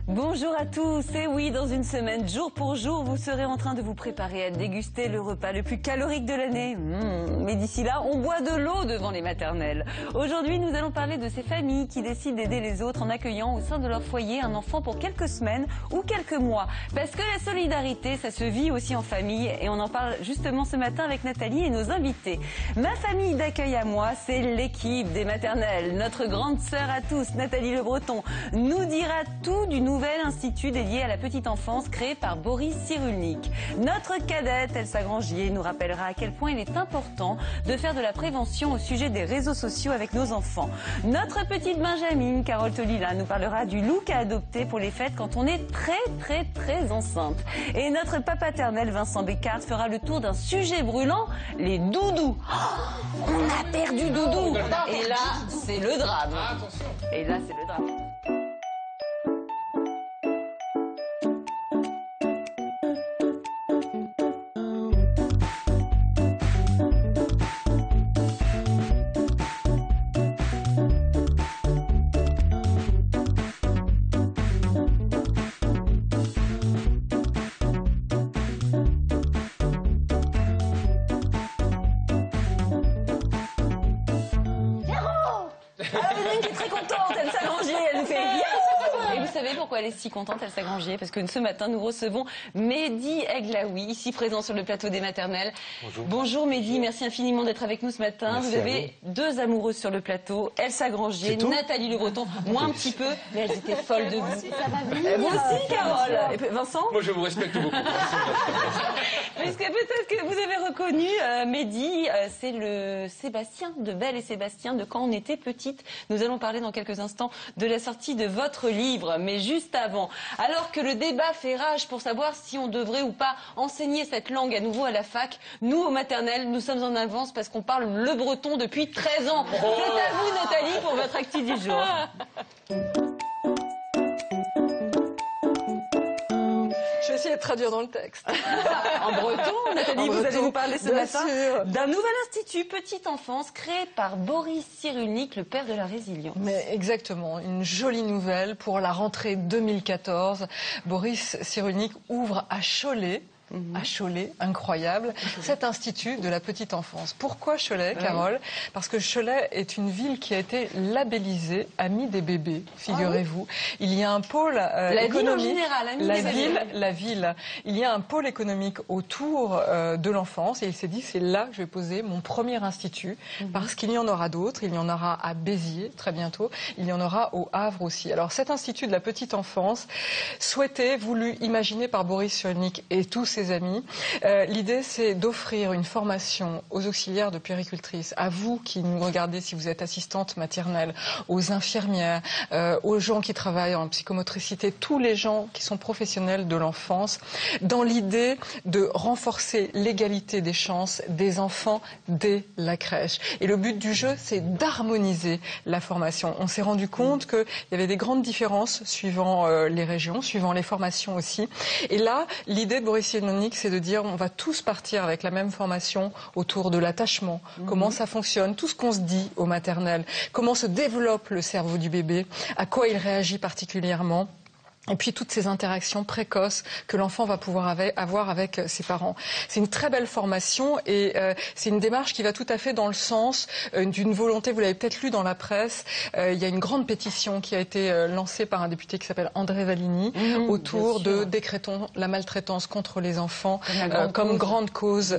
Bonjour à tous, et oui, dans une semaine, jour pour jour, vous serez en train de vous préparer à déguster le repas le plus calorique de l'année. Mais d'ici là, on boit de l'eau devant les maternelles. Aujourd'hui, nous allons parler de ces familles qui décident d'aider les autres en accueillant au sein de leur foyer un enfant pour quelques semaines ou quelques mois. Parce que la solidarité, ça se vit aussi en famille, et on en parle justement ce matin avec Nathalie et nos invités. Ma famille d'accueil à moi, c'est l'équipe des maternelles. Notre grande sœur à tous, Nathalie Le Breton, nous dira tout du nouvel institut dédié à la petite enfance créé par Boris Cyrulnik. Notre cadette Elsa Grangier nous rappellera à quel point il est important de faire de la prévention au sujet des réseaux sociaux avec nos enfants. Notre petite Benjamine, Carole Tolila, nous parlera du look à adopter pour les fêtes quand on est très enceinte. Et notre papaternel Vincent Bécard fera le tour d'un sujet brûlant, les doudous. Oh, on a perdu Doudou. Et là, c'est le drame. Et là, c'est le drame. Qui est très contente, Elsa Grangier, elle nous fait bien. Et vous savez pourquoi elle est si contente, Elsa Grangier? Parce que ce matin, nous recevons Mehdi Eglaoui, ici présent sur le plateau des maternelles. Bonjour. Bonjour Mehdi, merci infiniment d'être avec nous ce matin. Merci. Vous avez deux amoureuses sur le plateau, Elsa Grangier, Nathalie Le Breton, moi un petit peu, mais elles étaient folles de vous. Ça va venir. Vous aussi, Carole. Et Vincent? Moi, je vous respecte beaucoup. Puisque peut-être que vous avez reconnu Mehdi, c'est le Sébastien de Belle et Sébastien de Quand on était petite. Nous allons parler dans quelques instants de la sortie de votre livre, mais juste avant, alors que le débat fait rage pour savoir si on devrait ou pas enseigner cette langue à nouveau à la fac, nous, au maternel, nous sommes en avance parce qu'on parle le breton depuis 13 ans. C'est à vous, Nathalie, pour votre actu du jour. Je vais essayer de traduire dans le texte. En breton, Nathalie, vous allez nous parler ce matin d'un nouvel institut petite enfance créé par Boris Cyrulnik, le père de la résilience. Mais exactement, une jolie nouvelle pour la rentrée 2014. Boris Cyrulnik ouvre à Cholet. À Cholet, incroyable, cet institut de la petite enfance. Pourquoi Cholet, Carole? Parce que Cholet est une ville qui a été labellisée Amie des bébés, figurez-vous. Il y a un pôle économique. La ville. Il y a un pôle économique autour de l'enfance et il s'est dit c'est là que je vais poser mon premier institut parce qu'il y en aura d'autres. Il y en aura à Béziers très bientôt. Il y en aura au Havre aussi. Alors cet institut de la petite enfance, souhaité, voulu, imaginé par Boris Cyrulnik et tous ses amis. L'idée, c'est d'offrir une formation aux auxiliaires de puéricultrices, à vous qui nous regardez si vous êtes assistante maternelle, aux infirmières, aux gens qui travaillent en psychomotricité, tous les gens qui sont professionnels de l'enfance, dans l'idée de renforcer l'égalité des chances des enfants dès la crèche. Et le but du jeu, c'est d'harmoniser la formation. On s'est rendu compte qu'il y avait des grandes différences suivant les régions, suivant les formations aussi. Et là, l'idée de Boris Cyrulnik, c'est de dire on va tous partir avec la même formation autour de l'attachement, comment ça fonctionne, tout ce qu'on se dit au maternel, comment se développe le cerveau du bébé, à quoi il réagit particulièrement. Et puis toutes ces interactions précoces que l'enfant va pouvoir avoir avec ses parents. C'est une très belle formation et c'est une démarche qui va tout à fait dans le sens d'une volonté, vous l'avez peut-être lu dans la presse, il y a une grande pétition qui a été lancée par un député qui s'appelle André Valigny autour de décrétons la maltraitance contre les enfants comme grande cause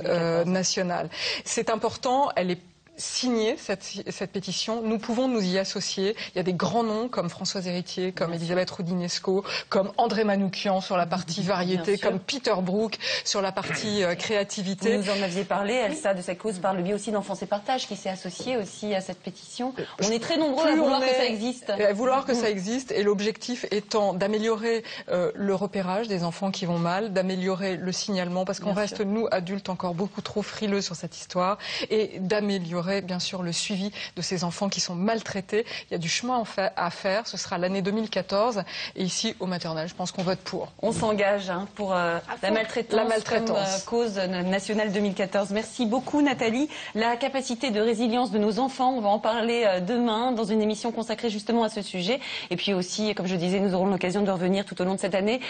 nationale. C'est important, elle est signer cette pétition, nous pouvons nous y associer. Il y a des grands noms comme Françoise Héritier, comme Elisabeth Roudinesco, comme André Manoukian sur la partie variété, comme Peter Brook sur la partie créativité. Vous nous en aviez parlé, Elsa, de cette cause par le biais aussi d'Enfance et Partage qui s'est associé aussi à cette pétition. On est très nombreux à vouloir que ça existe. À vouloir que ça existe et l'objectif étant d'améliorer le repérage des enfants qui vont mal, d'améliorer le signalement parce qu'on reste, nous, adultes, encore beaucoup trop frileux sur cette histoire et d'améliorer assurer bien sûr le suivi de ces enfants qui sont maltraités. Il y a du chemin à faire. Ce sera l'année 2014. Et ici, au maternel, je pense qu'on vote pour. On s'engage pour la maltraitance comme cause nationale 2014. Merci beaucoup, Nathalie. La capacité de résilience de nos enfants, on va en parler demain dans une émission consacrée justement à ce sujet. Et puis aussi, comme je disais, nous aurons l'occasion de revenir tout au long de cette année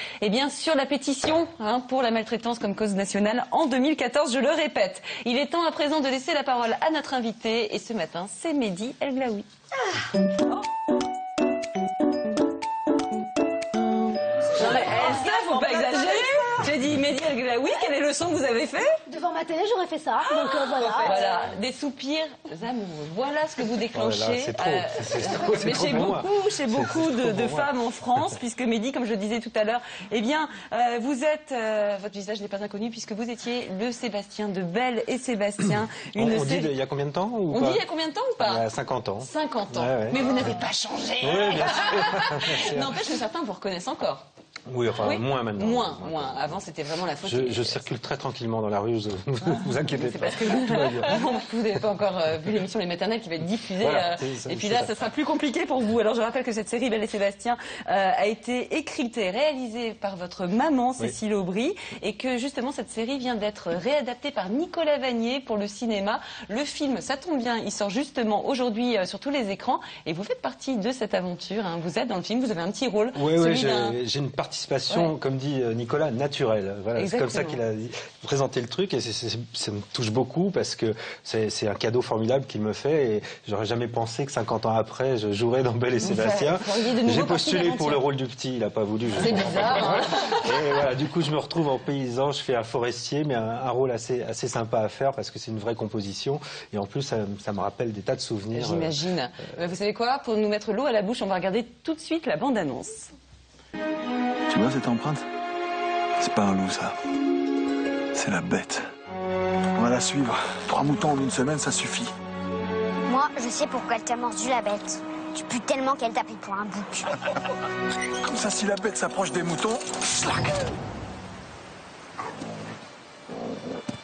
sur la pétition pour la maltraitance comme cause nationale en 2014, je le répète. Il est temps à présent de laisser la parole à notre invité. Et ce matin, c'est Mehdi El Glaoui. Faut pas exagérer. J'ai dit Mehdi El Glaoui, quel est le son que vous avez fait? Devant ma télé, j'aurais fait ça. Donc voilà. Voilà, des soupirs amoureux. Voilà ce que vous déclenchez. C'est trop. Mais chez beaucoup de femmes en France, puisque Mehdi, comme je le disais tout à l'heure, vous êtes, votre visage n'est pas inconnu, puisque vous étiez le Sébastien de Belle et Sébastien. On dit il y a combien de temps ou On dit il y a combien de temps ou pas? Il y a 50 ans. 50 ans. Ouais. Mais vous n'avez pas changé. Oui, bien sûr. N'empêche que certains vous reconnaissent encore. Oui, enfin, moins maintenant. Moins. Avant, c'était vraiment la faute. Je circule très tranquillement dans la rue, vous inquiétez pas. C'est parce que vous n'avez pas encore vu l'émission Les Maternelles qui va être diffusée. Voilà, et puis là, ça sera plus compliqué pour vous. Alors, je rappelle que cette série, Belle et Sébastien, a été écrite et réalisée par votre maman, Cécile Aubry, et que justement, cette série vient d'être réadaptée par Nicolas Vanier pour le cinéma. Le film, ça tombe bien, il sort justement aujourd'hui sur tous les écrans, et vous faites partie de cette aventure. Vous êtes dans le film, vous avez un petit rôle. Oui, j'ai une participation, comme dit Nicolas, naturelle. Voilà, c'est comme ça qu'il a présenté le truc, et ça me touche beaucoup parce que c'est un cadeau formidable qu'il me fait, et j'aurais jamais pensé que 50 ans après, je jouerais dans Belle et Sébastien. J'ai postulé pour le rôle du petit, il n'a pas voulu. C'est bizarre. Et voilà, du coup, je me retrouve en paysan, je fais un forestier, mais un rôle assez sympa à faire parce que c'est une vraie composition, et en plus, ça me rappelle des tas de souvenirs. J'imagine. Vous savez quoi? Pour nous mettre l'eau à la bouche, on va regarder tout de suite la bande-annonce. Tu vois cette empreinte? C'est pas un loup, ça. C'est la bête. On va la suivre. 3 moutons en 1 semaine, ça suffit. Moi, je sais pourquoi elle t'a mordu, la bête. Tu pues tellement qu'elle t'a pris pour un bouc. Comme ça, si la bête s'approche des moutons, slack.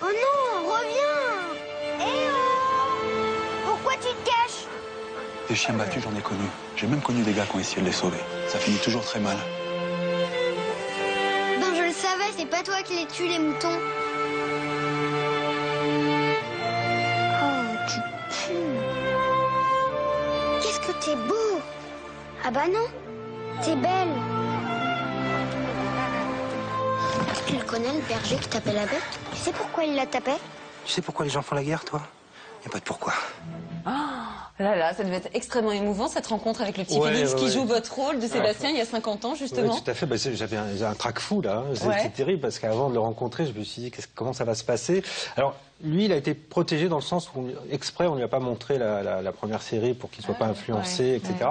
Oh non, reviens! Eh oh! Pourquoi tu te caches? Des chiens battus, j'en ai connu. J'ai même connu des gars qui ont essayé de les sauver. Ça finit toujours très mal. Ben, je le savais, c'est pas toi qui les tues, les moutons. Oh, tu pues. Qu'est-ce que t'es beau! Ah bah non, t'es belle. Tu le connais, le berger qui tapait la bête? Tu sais pourquoi il la tapait? Tu sais pourquoi les gens font la guerre, toi? Y a pas de pourquoi. Là, ça devait être extrêmement émouvant, cette rencontre avec le petit Félix qui joue votre rôle de Sébastien il y a 50 ans, justement. Oui, tout à fait. J'avais un trac fou, là. C'est terrible, parce qu'avant de le rencontrer, je me suis dit, comment ça va se passer? Alors, lui, il a été protégé dans le sens où, exprès, on ne lui a pas montré la première série pour qu'il ne soit pas influencé, etc.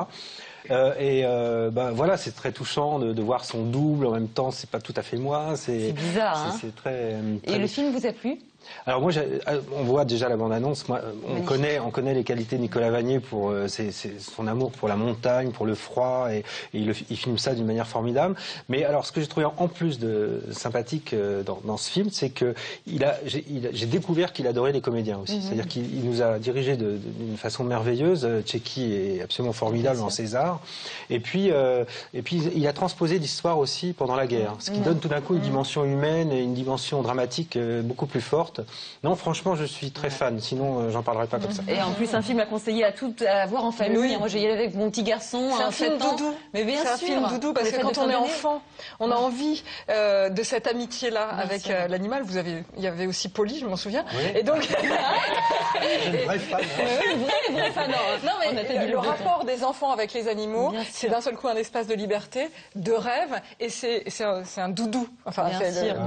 Voilà, c'est très touchant de voir son double. En même temps, c'est pas tout à fait moi. C'est bizarre, hein. C'est très... Et le film vous a plu? Alors moi, on voit déjà la bande-annonce. On connaît les qualités de Nicolas Vanier pour son amour pour la montagne, pour le froid, et il filme ça d'une manière formidable. Mais alors, ce que j'ai trouvé en plus de sympathique dans ce film, c'est que j'ai découvert qu'il adorait les comédiens aussi. C'est-à-dire qu'il nous a dirigés d'une façon merveilleuse. Tchéky est absolument formidable en César. Et puis il a transposé l'histoire aussi pendant la guerre, ce qui donne tout d'un coup une dimension humaine et une dimension dramatique beaucoup plus forte. Non, franchement, je suis très fan. Sinon, j'en parlerai pas comme ça. Et en plus, un film à conseiller à voir en famille. Oui. Moi, j'y allais avec mon petit garçon. C'est un film doudou. Mais bien sûr. C'est un film doudou parce que quand on est enfant, on a envie de cette amitié-là avec l'animal. Il y avait aussi Polly, je m'en souviens. Oui. Et donc, une vraie fan. Une vraie fan. Non, mais le rapport des enfants avec les animaux, c'est d'un seul coup un espace de liberté, de rêve, et c'est un doudou. Enfin,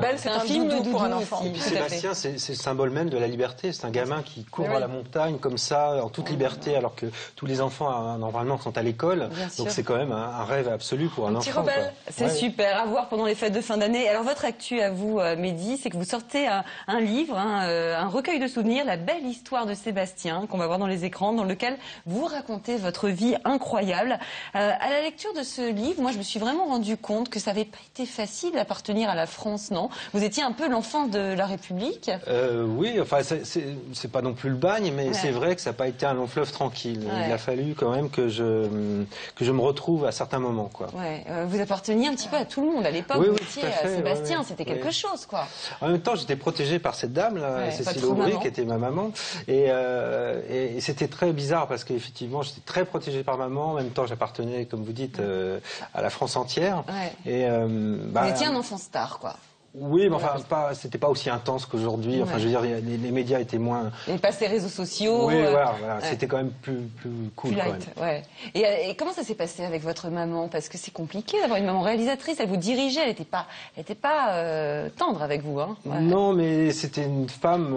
Belle, c'est un film doudou pour un enfant. Et puis Sébastien, c'est le symbole même de la liberté. C'est un gamin qui court à la montagne comme ça, en toute liberté, alors que tous les enfants, normalement, sont à l'école. Donc c'est quand même un rêve absolu pour un enfant. Petit rebelle. C'est super à voir pendant les fêtes de fin d'année. Alors votre actu à vous, Mehdi, c'est que vous sortez un livre, un recueil de souvenirs, La belle histoire de Sébastien, qu'on va voir dans les écrans, dans lequel vous racontez votre vie incroyable. À la lecture de ce livre, moi je me suis vraiment rendu compte que ça n'avait pas été facile d'appartenir à la France, non? Vous étiez un peu l'enfant de la République. Oui, enfin, c'est pas non plus le bagne, mais c'est vrai que ça n'a pas été un long fleuve tranquille. Il a fallu quand même que je me retrouve à certains moments, quoi. Vous apparteniez un petit peu à tout le monde à l'époque. Vous étiez Sébastien, c'était quelque chose, quoi. En même temps, j'étais protégé par cette dame, là, Cécile Aubry, qui était ma maman, et c'était très bizarre parce qu'effectivement, j'étais très protégé par maman. En même temps, j'appartenais, comme vous dites, à la France entière. Et vous étiez un enfant star, quoi. Oui, mais enfin, c'était pas aussi intense qu'aujourd'hui. Enfin, je veux dire, les médias étaient moins. Il n'y avait pas ces réseaux sociaux. Oui, voilà. C'était quand même plus cool. Plus light, Et comment ça s'est passé avec votre maman? Parce que c'est compliqué d'avoir une maman réalisatrice. Elle vous dirigeait, elle n'était pas tendre avec vous, hein. Non, mais c'était une femme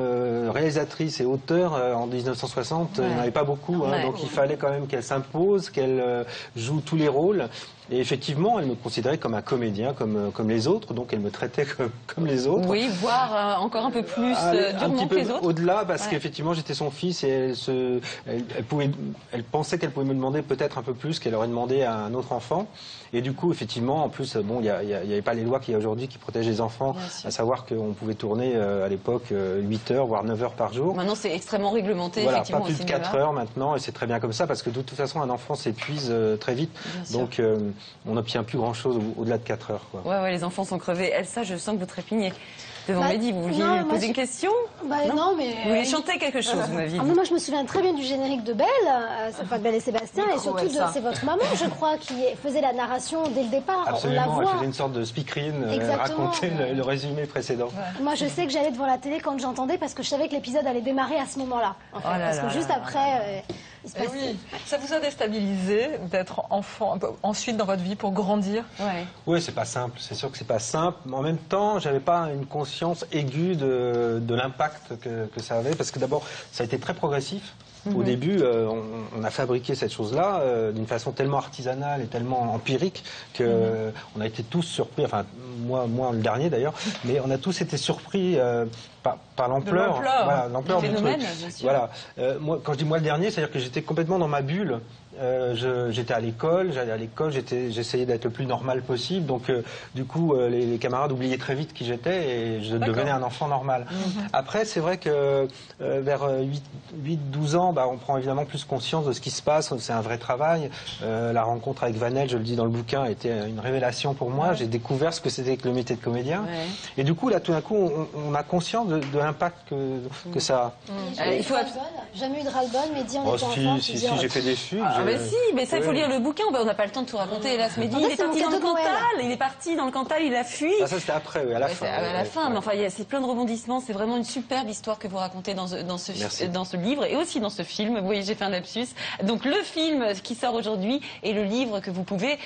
réalisatrice et auteure en 1960. Il n'y en avait pas beaucoup, hein, donc il fallait quand même qu'elle s'impose, qu'elle joue tous les rôles. Et effectivement, elle me considérait comme un comédien, comme les autres, donc elle me traitait comme les autres. Oui, voire encore un peu plus durement que les autres. Au-delà, parce qu'effectivement, j'étais son fils et elle pensait qu'elle pouvait me demander peut-être un peu plus qu'elle aurait demandé à un autre enfant. Et du coup, effectivement, en plus, bon, il n'y avait pas les lois qu'il y a aujourd'hui qui protègent les enfants, à savoir qu'on pouvait tourner à l'époque 8 heures, voire 9 heures par jour. Maintenant, c'est extrêmement réglementé, voilà, effectivement. Pas plus de 4 heures maintenant, et c'est très bien comme ça, parce que de toute façon, un enfant s'épuise très vite. Donc, on n'obtient plus grand-chose au-delà de 4 heures. Quoi. Ouais, les enfants sont crevés. Elsa, je sens que vous trépignez devant Mehdi. Vous vouliez lui poser une question? Non, mais... Vous voulez chanter quelque chose, vous m'aviez dit. Moi, je me souviens très bien du générique de Belle, Belle et Sébastien, et surtout c'est votre maman, je crois, qui faisait la narration dès le départ. Absolument, on la voit. Elle faisait une sorte de speakerine, raconter le résumé précédent. Moi, je sais que j'allais devant la télé quand j'entendais, parce que je savais que l'épisode allait démarrer à ce moment-là. En fait, parce que juste après... oui, ça vous a déstabilisé d'être enfant ensuite dans votre vie pour grandir? Oui, c'est pas simple. C'est sûr que c'est pas simple. Mais en même temps, j'avais pas une conscience aiguë de l'impact que ça avait, parce que d'abord, ça a été très progressif. Au début, on a fabriqué cette chose-là d'une façon tellement artisanale et tellement empirique que on a été tous surpris. Enfin, moi le dernier d'ailleurs, mais on a tous été surpris par l'ampleur. L'ampleur du truc. Voilà. Moi, quand je dis moi le dernier, c'est-à-dire que j'étais complètement dans ma bulle. J'étais à l'école, j'allais à l'école, j'essayais d'être le plus normal possible. Donc, du coup, les camarades oubliaient très vite qui j'étais et je devenais un enfant normal. Après, c'est vrai que vers 8-12 ans, on prend évidemment plus conscience de ce qui se passe. C'est un vrai travail. La rencontre avec Vanel, je le dis dans le bouquin, était une révélation pour moi. J'ai découvert ce que c'était que le métier de comédien. Et du coup, là, tout d'un coup, on a conscience de l'impact que ça a. Il faut jamais eu de ras-le-bol, mais dit en étant enfant. Si, j'ai fait des fugues. Mais ça, il faut lire le bouquin. On n'a pas le temps de tout raconter. Hélas, Mehdi, il est parti dans le Cantal. Il est parti dans le Cantal, il a fui. Ça, c'était après, à la fin. À la fin, mais enfin, c'est plein de rebondissements. C'est vraiment une superbe histoire que vous racontez dans ce livre et aussi dans ce film. Vous voyez, j'ai fait un lapsus. Donc, le film qui sort aujourd'hui et le livre que vous pouvez,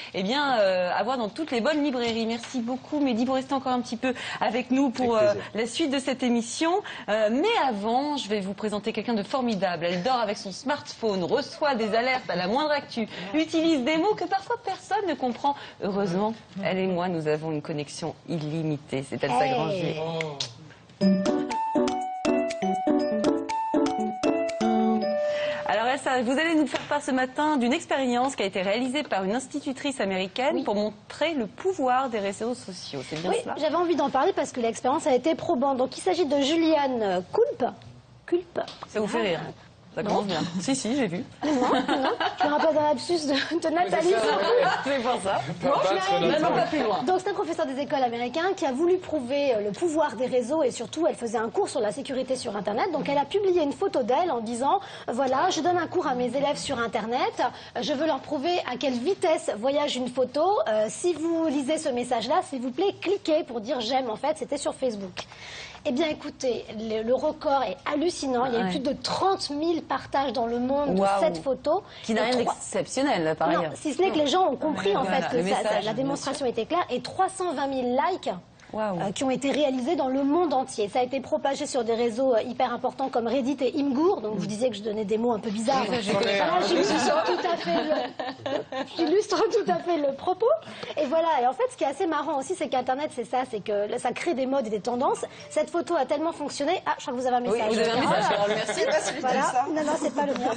avoir dans toutes les bonnes librairies. Merci beaucoup, Mehdi, pour rester encore un petit peu avec nous pour la suite de cette émission. Mais avant, je vais vous présenter quelqu'un de formidable. Elle dort avec son smartphone, reçoit des alertes à la moindre actu, utilise des mots que parfois personne ne comprend. Heureusement, elle et moi, nous avons une connexion illimitée. C'est Elsa Granger. Alors Elsa, vous allez nous faire part ce matin d'une expérience qui a été réalisée par une institutrice américaine pour montrer le pouvoir des réseaux sociaux. C'est bien cela? J'avais envie d'en parler parce que l'expérience a été probante. Donc il s'agit de Julianne Culp. Ça vous fait rire? Ça commence bien. Si, j'ai vu. Non, je me rappelle d'un lapsus de Nathalie. C'est pour ça. Pas plus loin. Donc c'est un professeur des écoles américain qui a voulu prouver le pouvoir des réseaux et surtout elle faisait un cours sur la sécurité sur Internet. Donc elle a publié une photo d'elle en disant voilà, je donne un cours à mes élèves sur Internet. Je veux leur prouver à quelle vitesse voyage une photo. Si vous lisez ce message-là, s'il vous plaît, cliquez pour dire j'aime. En fait, c'était sur Facebook. Eh bien, écoutez, le record est hallucinant. Il y a eu plus de 30 000 partages dans le monde de cette photo. Qui n'a rien d'exceptionnel, par ailleurs. Si ce n'est que les gens ont compris, en fait, que la démonstration était claire. Et 320 000 likes qui ont été réalisés dans le monde entier. Ça a été propagé sur des réseaux hyper importants comme Reddit et Imgur. Donc, vous disiez que je donnais des mots un peu bizarres. Je connais pas. Tout à fait. J'illustre tout à fait le propos. Et voilà, et en fait, ce qui est assez marrant aussi, c'est qu'Internet, c'est ça, c'est que ça crée des modes et des tendances. Cette photo a tellement fonctionné. Ah, je crois que vous avez un message. Oui, vous avez un message, Carole, merci. Voilà. Non, c'est pas le mien.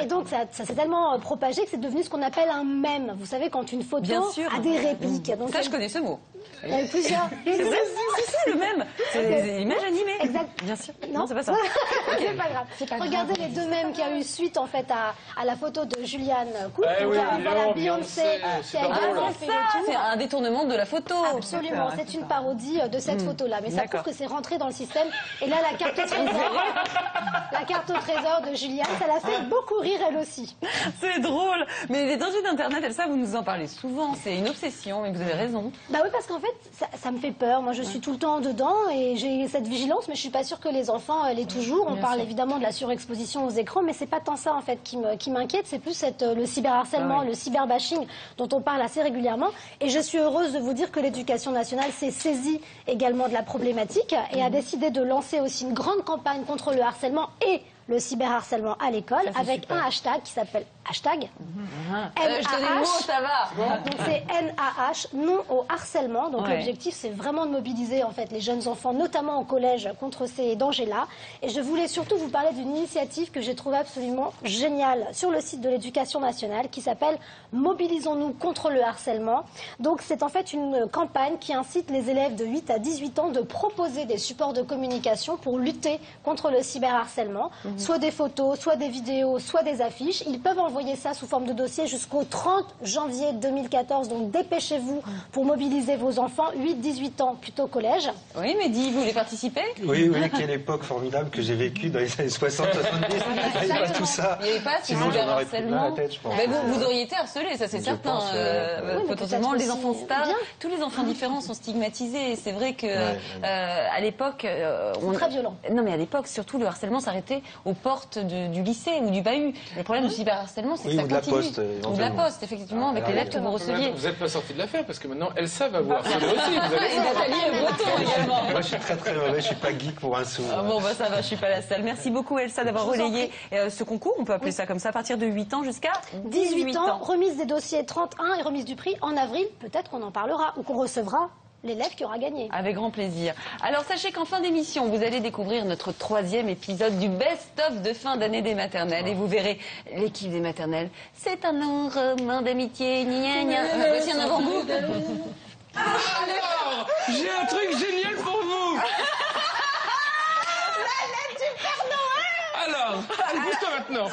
Et donc ça s'est tellement propagé que c'est devenu ce qu'on appelle un mème. Vous savez, quand une photo a des répliques. Donc, ça, je connais ce mot. Il y en a plusieurs. C'est vrai, c'est le même. C'est des images animées. Exact. Bien sûr. Non, c'est pas ça. C'est pas grave. Regardez les deux mèmes qu'il y a eu suite en fait à la photo de Julianne Coupe. Voilà, Beyoncé qui a également fait le tour. C'est un détournement de la photo. Absolument, c'est une parodie de cette photo-là. Mais ça prouve que c'est rentré dans le système. Et là, la carte au trésor de Julianne, ça l'a fait beaucoup rire elle aussi. C'est drôle. Mais les dangers d'Internet, Elsa, vous nous en parlez souvent. C'est une obsession et vous avez raison. Bah oui, parce qu'en fait, ça me fait peur. Moi, je suis tout le temps dedans et j'ai cette vigilance, mais je suis pas sûre que les enfants l'aient toujours. On parle évidemment de la surexposition aux écrans, mais c'est pas tant ça en fait qui m'inquiète. C'est plus le cyberharcèlement, le cyberbashing dont on parle assez régulièrement. Et je suis heureuse de vous dire que l'Éducation nationale s'est saisie également de la problématique et a décidé de lancer aussi une grande campagne contre le harcèlement et le cyberharcèlement à l'école avec un hashtag qui s'appelle hashtag je te dis le mot, ça va. Donc c'est NAH, non au harcèlement. Donc l'objectif c'est vraiment de mobiliser en fait les jeunes enfants, notamment au collège, contre ces dangers-là. Et je voulais surtout vous parler d'une initiative que j'ai trouvée absolument géniale sur le site de l'Éducation nationale qui s'appelle Mobilisons-nous contre le harcèlement. Donc c'est en fait une campagne qui incite les élèves de 8 à 18 ans de proposer des supports de communication pour lutter contre le cyberharcèlement. Soit des photos, soit des vidéos, soit des affiches. Ils peuvent envoyer ça sous forme de dossier jusqu'au 30 janvier 2014. Donc dépêchez-vous pour mobiliser vos enfants, 8-18 ans, plutôt collège. Oui, Mehdi, vous voulez participer? Oui, quelle époque formidable que j'ai vécue dans les années 60-70. Il n'y avait pas tout ça. Il n'y avait pas ce cyberharcèlement. Vous auriez été harcelé, ça c'est certain. Potentiellement, les enfants stars, tous les enfants différents sont stigmatisés. C'est vrai que à l'époque... très violent. Non, mais à l'époque, surtout, le harcèlement s'arrêtait aux portes du lycée ou du bahut. Le problème du cyberharcèlement, c'est que ça continue. Ou de la poste, effectivement, avec les lettres que vous receviez. Vous n'êtes pas sorti de l'affaire, parce que maintenant, Elsa va vous harceler aussi. Et Nathalie Breton également. Moi, je suis très mauvais, je suis pas geek pour un sou. Bon, ça va, je suis pas la seule. Merci beaucoup, Elsa, d'avoir relayé ce concours. On peut appeler ça comme ça, à partir de 8 ans jusqu'à 18 ans. Remise des dossiers 31 et remise du prix en avril. Peut-être qu'on en parlera ou qu'on recevra l'élève qui aura gagné. Avec grand plaisir. Alors sachez qu'en fin d'émission, vous allez découvrir notre 3e épisode du best-of de fin d'année des maternelles. Et vous verrez l'équipe des maternelles. C'est un long roman d'amitié. Voici un avant-goût. Alors, j'ai un truc génial pour vous. La lettre du Père Noël. Alors, pousse-toi maintenant.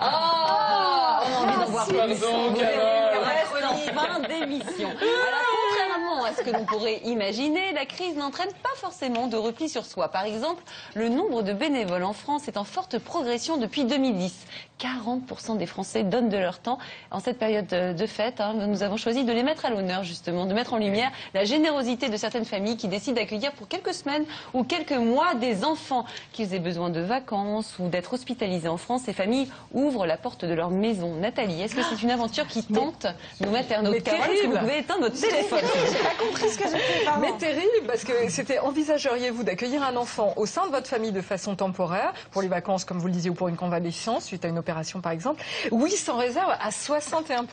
On a envie d'en voir plus. Pardon, Carole. Reste en fin d'émission. Alors, contrairement à ce que l'on pourrait imaginer, la crise n'entraîne pas forcément de repli sur soi. Par exemple, le nombre de bénévoles en France est en forte progression depuis 2010. 40% des Français donnent de leur temps. En cette période de fête, nous avons choisi de les mettre à l'honneur, justement, de mettre en lumière la générosité de certaines familles qui décident d'accueillir pour quelques semaines ou quelques mois des enfants qui aient besoin de vacances ou d'être hospitalisés en France. Ces familles ouvrent la porte de leur maison. Nathalie, est-ce que c'est une aventure qui tente nos maternautes? Carole, est-ce que vous pouvez éteindre votre téléphone? J'ai pas compris ce que j'ai fait, pardon. Mais terrible, parce que c'était, envisageriez-vous d'accueillir un enfant au sein de votre famille de façon temporaire, pour les vacances, comme vous le disiez, ou pour une convalescence, suite à une opération par exemple? Oui, sans réserve, à 61%.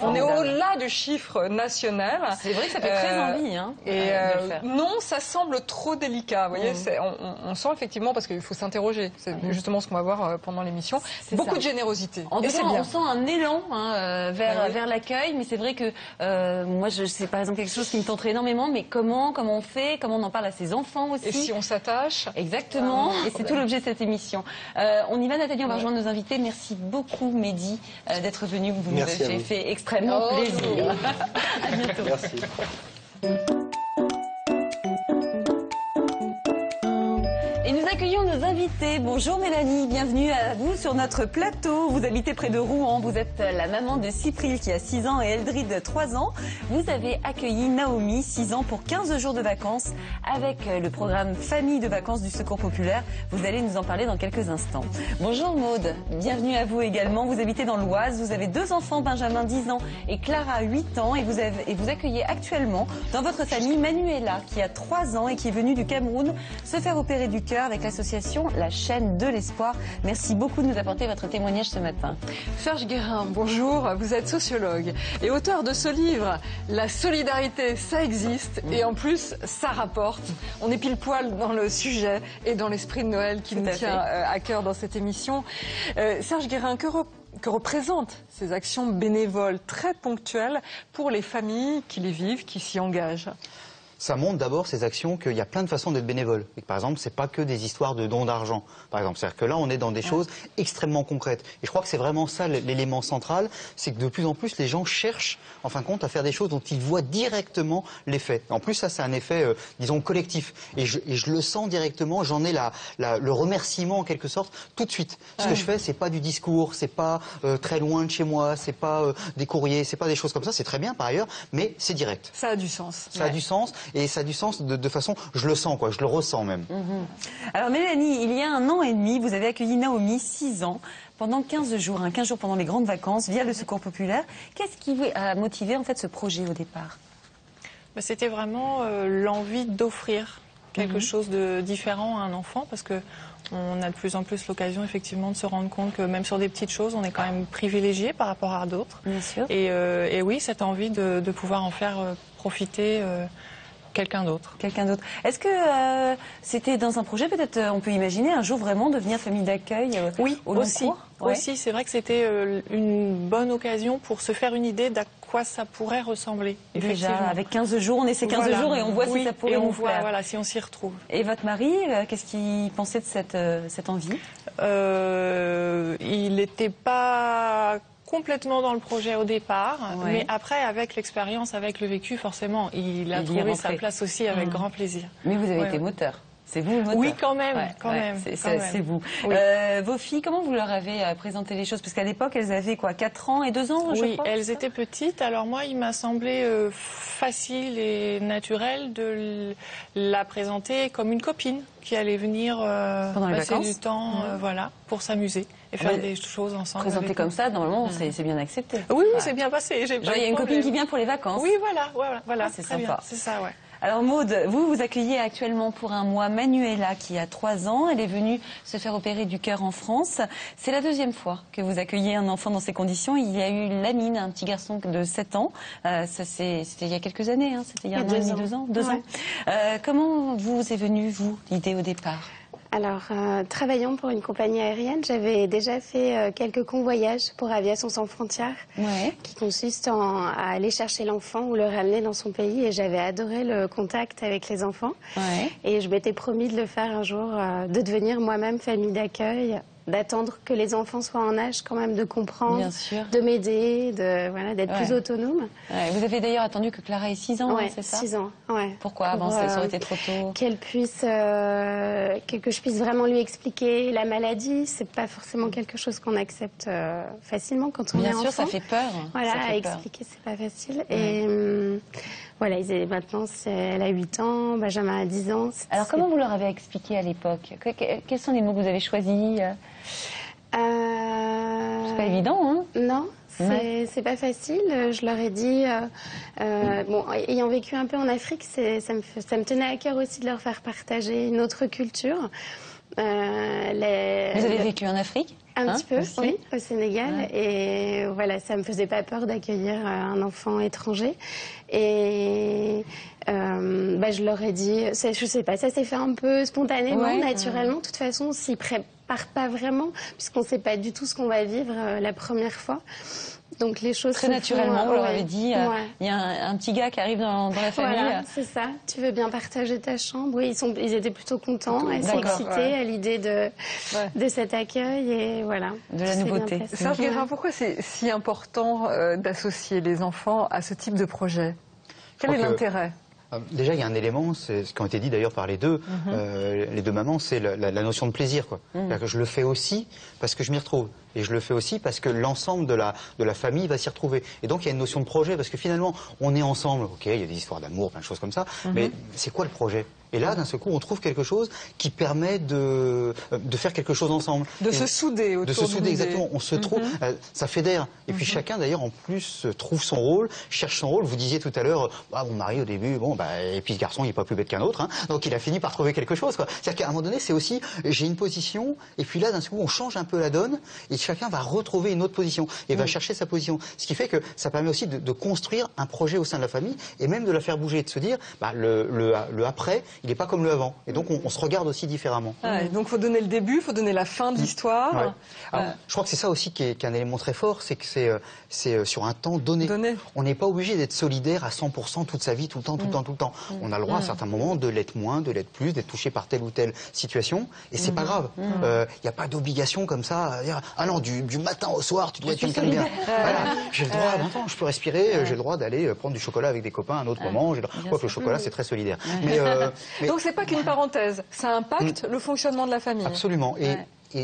On est au-delà du chiffre national. C'est vrai que ça fait très envie. Et non, ça semble trop délicat. Vous voyez, on sent effectivement, parce qu'il faut s'interroger, c'est justement ce qu'on va voir pendant l'émission, beaucoup de générosité. En tout cas, on sent un élan vers l'accueil, mais c'est vrai que moi, c'est par exemple quelque chose qui me tenterait énormément, mais comment on fait, comment on en parle à ses enfants aussi. Et si on s'attache. Exactement, et c'est tout l'objet de cette émission. On y va, Nathalie, on va rejoindre nos invités. Merci beaucoup, Mehdi, d'être venu. Vous nous avez fait extrêmement plaisir. À bientôt. Merci. Et nous accueillons nos invités. Bonjour Mélanie, bienvenue à vous sur notre plateau. Vous habitez près de Rouen, vous êtes la maman de Cypril qui a 6 ans et Eldrid 3 ans. Vous avez accueilli Naomi, 6 ans, pour 15 jours de vacances avec le programme Famille de vacances du Secours populaire. Vous allez nous en parler dans quelques instants. Bonjour Maude, bienvenue à vous également. Vous habitez dans l'Oise, vous avez 2 enfants, Benjamin 10 ans et Clara 8 ans. Et vous accueillez actuellement dans votre famille Manuela qui a 3 ans et qui est venue du Cameroun se faire opérer du cœur avec l'association La la chaîne de l'espoir. Merci beaucoup de nous apporter votre témoignage ce matin. Serge Guérin, bonjour, vous êtes sociologue et auteur de ce livre « La solidarité, ça existe » et en plus, ça rapporte. On est pile poil dans le sujet et dans l'esprit de Noël qui nous tient à cœur dans cette émission. Serge Guérin, que représentent ces actions bénévoles très ponctuelles pour les familles qui les vivent, qui s'y engagent? Ça montre d'abord ces actions qu'il y a plein de façons d'être bénévole. Et que, par exemple, c'est pas que des histoires de dons d'argent. Par exemple, c'est-à-dire que là, on est dans des choses extrêmement concrètes. Et je crois que c'est vraiment ça l'élément central, c'est que de plus en plus, les gens cherchent, en fin de compte, à faire des choses dont ils voient directement l'effet. En plus, ça, c'est un effet, disons, collectif. Et je le sens directement. J'en ai le remerciement en quelque sorte tout de suite. Ce que je fais, c'est pas du discours, c'est pas très loin de chez moi, c'est pas des courriers, c'est pas des choses comme ça. C'est très bien par ailleurs, mais c'est direct. Ça a du sens. Ça a du sens. Et ça a du sens de façon, je le sens, quoi, je le ressens même. Alors Mélanie, il y a 1 an et demi, vous avez accueilli Naomi, 6 ans, pendant 15 jours, 15 jours pendant les grandes vacances, via le Secours populaire. Qu'est-ce qui a motivé en fait ce projet au départ? C'était vraiment l'envie d'offrir quelque chose de différent à un enfant, parce que on a de plus en plus l'occasion effectivement de se rendre compte que même sur des petites choses, on est quand même privilégié par rapport à d'autres. Bien sûr. Et oui, cette envie de pouvoir en faire profiter quelqu'un d'autre. Quelqu'un d'autre. Est-ce que c'était dans un projet, peut-être on peut imaginer un jour vraiment devenir famille d'accueil Oui, au long aussi. cours? Aussi, c'est vrai que c'était une bonne occasion pour se faire une idée d'à quoi ça pourrait ressembler. Déjà, avec 15 jours, on essaie 15 jours et on voit si ça pourrait nous plaire. Voilà, si on s'y retrouve. Et votre mari, qu'est-ce qu'il pensait de cette envie? Il n'était pas complètement dans le projet au départ, mais après, avec l'expérience, avec le vécu, forcément, il a trouvé sa place aussi avec grand plaisir. Mais vous avez été moteur. C'est vous le moteur. Oui, quand même. C'est vous. Oui. Vos filles, comment vous leur avez présenté les choses? Parce qu'à l'époque, elles avaient quoi, 4 ans et 2 ans, je crois? Oui, elles étaient petites. Alors moi, il m'a semblé facile et naturel de la présenter comme une copine qui allait venir pendant les passer vacances du temps voilà, pour s'amuser et faire des choses ensemble. Présenter comme ça, normalement, c'est bien accepté. Oui, c'est bien passé. Il y a une copine qui vient pour les vacances. Oui, voilà. C'est sympa. C'est ça, ouais. Alors Maude, vous accueillez actuellement pour un mois Manuela qui a 3 ans. Elle est venue se faire opérer du cœur en France. C'est la 2e fois que vous accueillez un enfant dans ces conditions. Il y a eu Lamine, un petit garçon de 7 ans. C'était il y a quelques années, c'était il y a 1 an et demi, 2 ans. 2 ans. Comment vous est venue, vous, l'idée au départ? Alors, travaillant pour une compagnie aérienne, j'avais déjà fait quelques convoyages pour Aviation Sans Frontières, qui consistent à aller chercher l'enfant ou le ramener dans son pays. Et j'avais adoré le contact avec les enfants. Et je m'étais promis de le faire un jour, de devenir moi-même famille d'accueil, d'attendre que les enfants soient en âge quand même de comprendre, de m'aider, d'être plus autonome. Vous avez d'ailleurs attendu que Clara ait 6 ans, c'est ça? 6 ans, Pourquoi avancer? Ça aurait été trop tôt? Que je puisse vraiment lui expliquer la maladie. C'est pas forcément quelque chose qu'on accepte facilement quand on est enfant. Bien sûr, ça fait peur. Voilà, à expliquer, c'est pas facile. Et voilà, maintenant, elle a 8 ans, Benjamin a 10 ans. Alors, comment vous leur avez expliqué à l'époque? Quels sont les mots que vous avez choisis? C'est pas évident, hein? Non, c'est pas facile. Je leur ai dit, ayant vécu un peu en Afrique, ça me tenait à cœur aussi de leur faire partager une autre culture. Vous avez vécu en Afrique? Un petit peu, oui, au Sénégal. Et voilà, ça me faisait pas peur d'accueillir un enfant étranger. Et je leur ai dit, je sais pas, ça s'est fait un peu spontanément, naturellement. De toute façon, on s'y prépare pas vraiment, puisqu'on sait pas du tout ce qu'on va vivre la première fois. Donc les choses très naturellement, vous leur avez dit, il y a un petit gars qui arrive dans la famille. Voilà, c'est ça. Tu veux bien partager ta chambre? Oui, ils étaient plutôt contents, assez excités à l'idée de cet accueil et voilà. De la nouveauté. Serge Guérin, pourquoi c'est si important d'associer les enfants à ce type de projet? Quel est l'intérêt? Déjà, il y a un élément, c'est ce qui a été dit d'ailleurs par les deux mamans, c'est la notion de plaisir, quoi. C'est-à-dire que je le fais aussi parce que je m'y retrouve. Et je le fais aussi parce que l'ensemble de la famille va s'y retrouver. Et donc, il y a une notion de projet parce que finalement, on est ensemble. Ok, il y a des histoires d'amour, plein de choses comme ça. Mais c'est quoi le projet? Et là, d'un seul coup, on trouve quelque chose qui permet de faire quelque chose ensemble. De se souder autour. De se souder, exactement. On se trouve, ça fédère. Et puis chacun, d'ailleurs, en plus, trouve son rôle, cherche son rôle. Vous disiez tout à l'heure, mon mari, au début, et puis ce garçon, il n'est pas plus bête qu'un autre, hein, donc il a fini par trouver quelque chose, quoi. C'est-à-dire qu'à un moment donné, c'est aussi, j'ai une position, et puis là, d'un seul coup, on change un peu la donne, et chacun va retrouver une autre position, et va chercher sa position. Ce qui fait que ça permet aussi de construire un projet au sein de la famille, et même de la faire bouger, de se dire, le après, il n'est pas comme le avant. Et donc, on se regarde aussi différemment. Donc, il faut donner le début, il faut donner la fin de l'histoire. Ouais. Alors, je crois que c'est ça aussi qui est un élément très fort, c'est que c'est sur un temps donné. On n'est pas obligé d'être solidaire à 100% toute sa vie, tout le temps, tout le temps, tout le temps. On a le droit à certains moments de l'être moins, de l'être plus, d'être touché par telle ou telle situation, et c'est pas grave. Il n'y a pas d'obligation comme ça à dire, ah non, du matin au soir, tu dois être quelqu'un de bien. Voilà. J'ai le droit, attends, je peux respirer, j'ai le droit d'aller prendre du chocolat avec des copains à un autre moment. Je crois que le chocolat, c'est très solidaire. Mais donc, c'est pas qu'une parenthèse, ça impacte le fonctionnement de la famille. Absolument.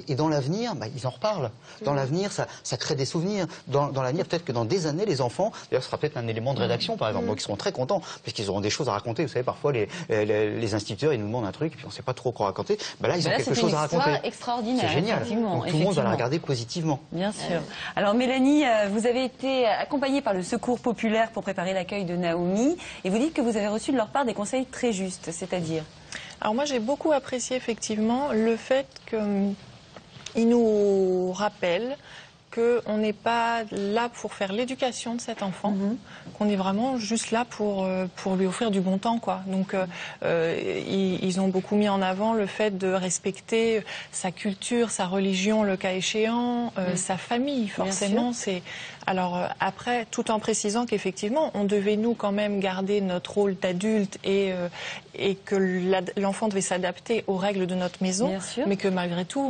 Et dans l'avenir, ils en reparlent. Dans l'avenir, ça crée des souvenirs. Dans l'avenir, peut-être que dans des années, les enfants, d'ailleurs, ce sera peut-être un élément de rédaction, par exemple, donc ils seront très contents, parce qu'ils auront des choses à raconter. Vous savez, parfois, les instituteurs, ils nous demandent un truc, et puis on ne sait pas trop quoi raconter. Là, ils ont quelque chose à raconter. C'est extraordinaire. C'est génial. Donc, tout le monde va la regarder positivement. Bien sûr. Alors, Mélanie, vous avez été accompagnée par le Secours populaire pour préparer l'accueil de Naomi, et vous dites que vous avez reçu de leur part des conseils très justes, c'est-à-dire? Alors moi, j'ai beaucoup apprécié, effectivement, le fait que il nous rappelle qu'on n'est pas là pour faire l'éducation de cet enfant, qu'on est vraiment juste là pour lui offrir du bon temps, quoi. Donc, ils ont beaucoup mis en avant le fait de respecter sa culture, sa religion, le cas échéant, sa famille, forcément. Alors après, tout en précisant qu'effectivement, on devait nous quand même garder notre rôle d'adulte et que l'enfant devait s'adapter aux règles de notre maison, mais que malgré tout,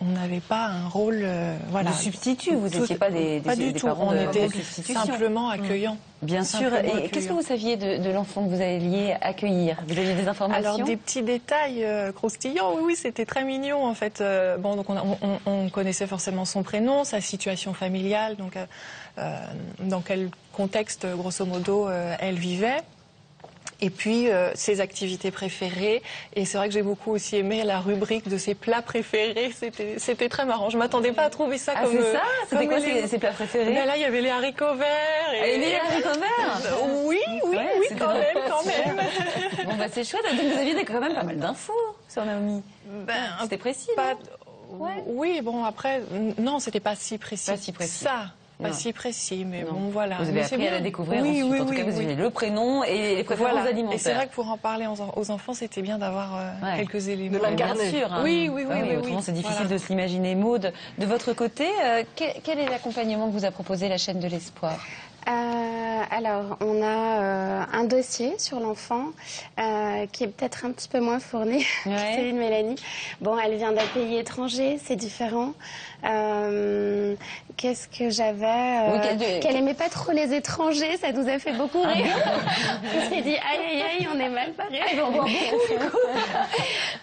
on n'avait pas un rôle de substitut. Vous n'étiez pas des parents on était de simplement accueillants. Bien sûr. Et qu'est-ce que vous saviez de l'enfant que vous alliez accueillir? Vous aviez des informations? Alors, des petits détails croustillants, oui, c'était très mignon, en fait. Donc on connaissait forcément son prénom, sa situation familiale, donc dans quel contexte, grosso modo, elle vivait. Et puis, ses activités préférées. Et c'est vrai que j'ai beaucoup aussi aimé la rubrique de ses plats préférés. C'était très marrant. Je ne m'attendais pas à trouver ça comme... c'est ça? C'était quoi ses plats préférés? Là, il y avait les haricots verts. Et les haricots verts? Oui, quand même. Bon, c'est chouette. Donc, vous aviez quand même pas mal d'infos sur Naomi. C'était précis, Oui, bon, après, non, c'était pas si précis. Pas si précis. Pas si précis, mais bon, voilà. Vous avez appris à la découvrir ensuite. En tout cas, vous avez le prénom et les préférences alimentaires. Et c'est vrai que pour en parler aux enfants, c'était bien d'avoir quelques éléments. De l'incarner. Bien sûr. Oui. Autrement, c'est difficile de se l'imaginer. Maud, de votre côté, quel est l'accompagnement que vous a proposé la chaîne de l'Espoir? Alors, on a un dossier sur l'enfant qui est peut-être un petit peu moins fourni que celui de Mélanie. Bon, elle vient d'un pays étranger, c'est différent. Qu'est-ce que j'avais qu'elle aimait pas trop les étrangers, ça nous a fait beaucoup rire. On s'est dit, aïe, on est mal parés.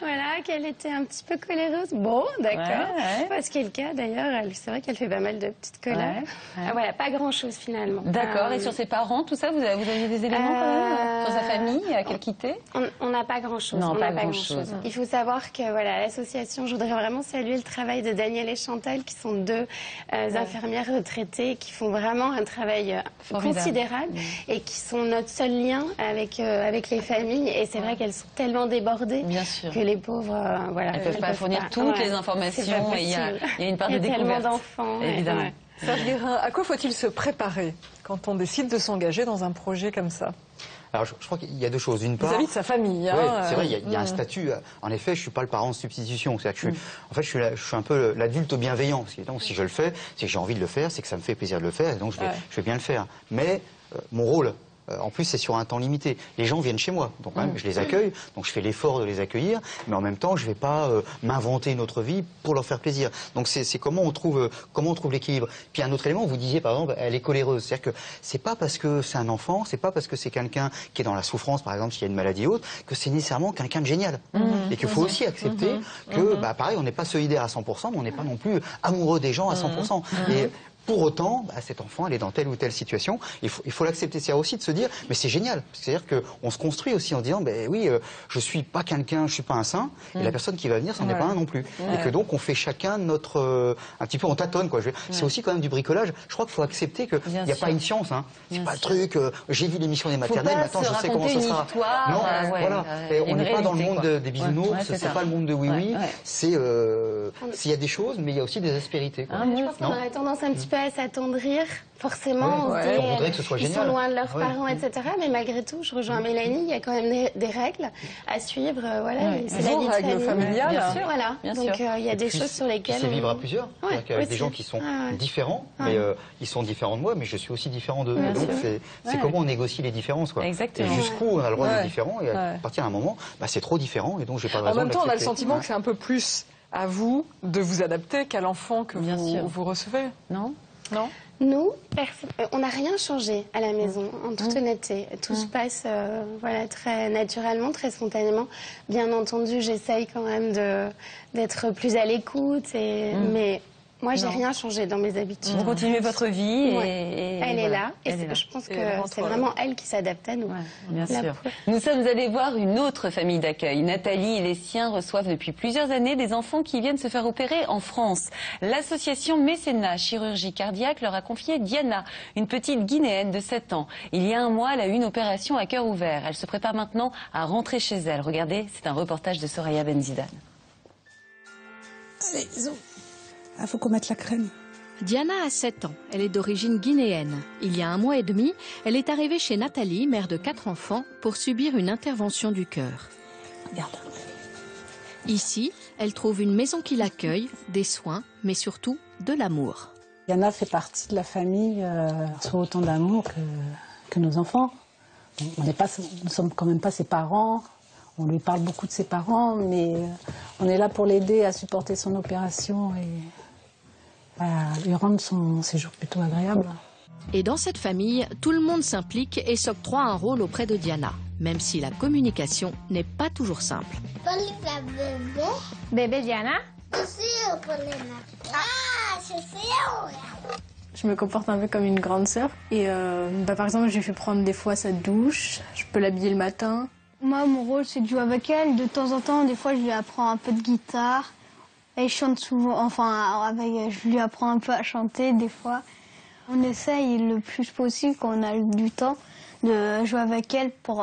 Voilà, qu'elle était un petit peu coléreuse. Bon, d'accord. Parce qu'il y a le cas, d'ailleurs, c'est vrai qu'elle fait pas mal de petites colères. Voilà, pas grand-chose finalement. D'accord. Et sur ses parents, tout ça, vous aviez des éléments quand même sur sa famille, qu'elle quittait? On n'a pas grand-chose. Non, pas grand-chose. Il faut savoir que voilà, l'association, je voudrais vraiment saluer le travail de Daniel et Chantal, qui sont deux infirmières retraitées, qui font vraiment un travail considérable et qui sont notre seul lien avec les familles. Et c'est vrai qu'elles sont tellement débordées que les pauvres, voilà. Elles ne peuvent pas fournir toutes les informations. Et il y a une part de découverte. Il y a tellement d'enfants. Évidemment. Serge Guérin, à quoi faut-il se préparer quand on décide de s'engager dans un projet comme ça? Alors, je crois qu'il y a deux choses. D'une part, vis-à-vis de sa famille. Oui, c'est vrai, il y a un statut. En effet, je suis pas le parent de substitution. C'est-à-dire que je suis un peu l'adulte bienveillant. Donc, si je le fais, c'est que j'ai envie de le faire, c'est que ça me fait plaisir de le faire, et donc je vais bien le faire. Mais mon rôle, en plus, c'est sur un temps limité. Les gens viennent chez moi, donc je les accueille, donc je fais l'effort de les accueillir, mais en même temps, je ne vais pas m'inventer une autre vie pour leur faire plaisir. Donc c'est comment on trouve l'équilibre. Puis un autre élément, vous disiez par exemple, elle est coléreuse, c'est-à-dire que c'est pas parce que c'est un enfant, c'est pas parce que c'est quelqu'un qui est dans la souffrance, par exemple, s'il y a une maladie haute, que c'est nécessairement quelqu'un de génial. Et qu'il faut aussi accepter que, pareil, on n'est pas solidaire à 100%, mais on n'est pas non plus amoureux des gens à 100%. Et Pour autant, cet enfant, elle est dans telle ou telle situation. Il faut l'accepter. C'est aussi de se dire, mais c'est génial. C'est-à-dire qu'on se construit aussi en disant, oui, je suis pas quelqu'un, je suis pas un saint, et la personne qui va venir, c'en est pas un non plus. Et que donc, on fait chacun notre, un petit peu, on tâtonne, quoi. C'est aussi quand même du bricolage. Je crois qu'il faut accepter qu'il n'y a pas une science, hein. C'est pas le truc, j'ai vu l'émission des maternelles, maintenant je sais comment ça sera. Non, voilà. On n'est pas dans le monde des bisounours, c'est pas le monde de oui-oui. C'est, s'il y a des choses, mais il y a aussi des aspérités, quoi. Je pense qu'on aurait tendance un petit peu à s'attendrir, forcément. On voudrait que ce soit ils génial. sont loin de leurs parents, etc. Mais malgré tout, je rejoins Mélanie, il y a quand même des règles à suivre. Voilà, c'est la vie de règles familiales. Bien sûr. Voilà. Donc il y a des choses sur lesquelles. C'est vivre à plusieurs. Avec des gens qui sont différents, mais ils sont différents de moi, mais je suis aussi différent d'eux. Donc c'est comment on négocie les différences, quoi. Exactement. Et jusqu'où on a le droit d'être différent, et à partir d'un moment, c'est trop différent, et donc j'ai pas de raison. En même temps, on a le d'accepter. sentiment que c'est un peu plus à vous de vous adapter qu'à l'enfant que vous recevez. Non? Nous, on n'a rien changé à la maison, en toute honnêteté. Tout se passe très naturellement, très spontanément. Bien entendu, j'essaye quand même d'être plus à l'écoute, mais moi, j'ai rien changé dans mes habitudes. Vous continuez votre vie et elle est là. Et elle est là. je pense que c'est vraiment elle qui s'adapte à nous. Bien sûr. Nous sommes allés voir une autre famille d'accueil. Nathalie et les siens reçoivent depuis plusieurs années des enfants qui viennent se faire opérer en France. L'association Mécénat Chirurgie Cardiaque leur a confié Diana, une petite Guinéenne de 7 ans. Il y a un mois, elle a eu une opération à cœur ouvert. Elle se prépare maintenant à rentrer chez elle. Regardez, c'est un reportage de Soraya Benzidane. Allez, il faut qu'on mette la crème. Diana a 7 ans. Elle est d'origine guinéenne. Il y a un mois et demi, elle est arrivée chez Nathalie, mère de 4 enfants, pour subir une intervention du cœur. Regarde. Ici, elle trouve une maison qui l'accueille, des soins, mais surtout de l'amour. Diana fait partie de la famille, soit autant d'amour que nos enfants. On ne sommes quand même pas ses parents. On lui parle beaucoup de ses parents, mais on est là pour l'aider à supporter son opération et à lui rendre son séjour plutôt agréable. Et dans cette famille, tout le monde s'implique et s'octroie un rôle auprès de Diana, même si la communication n'est pas toujours simple. Bébé Diana. Je me comporte un peu comme une grande sœur. Et par exemple, je lui fais prendre des fois sa douche, je peux l'habiller le matin. Moi, mon rôle, c'est de jouer avec elle. De temps en temps, des fois, je lui apprends un peu de guitare. Elle chante souvent, je lui apprends un peu à chanter, des fois. On essaye le plus possible, quand on a du temps, de jouer avec elle pour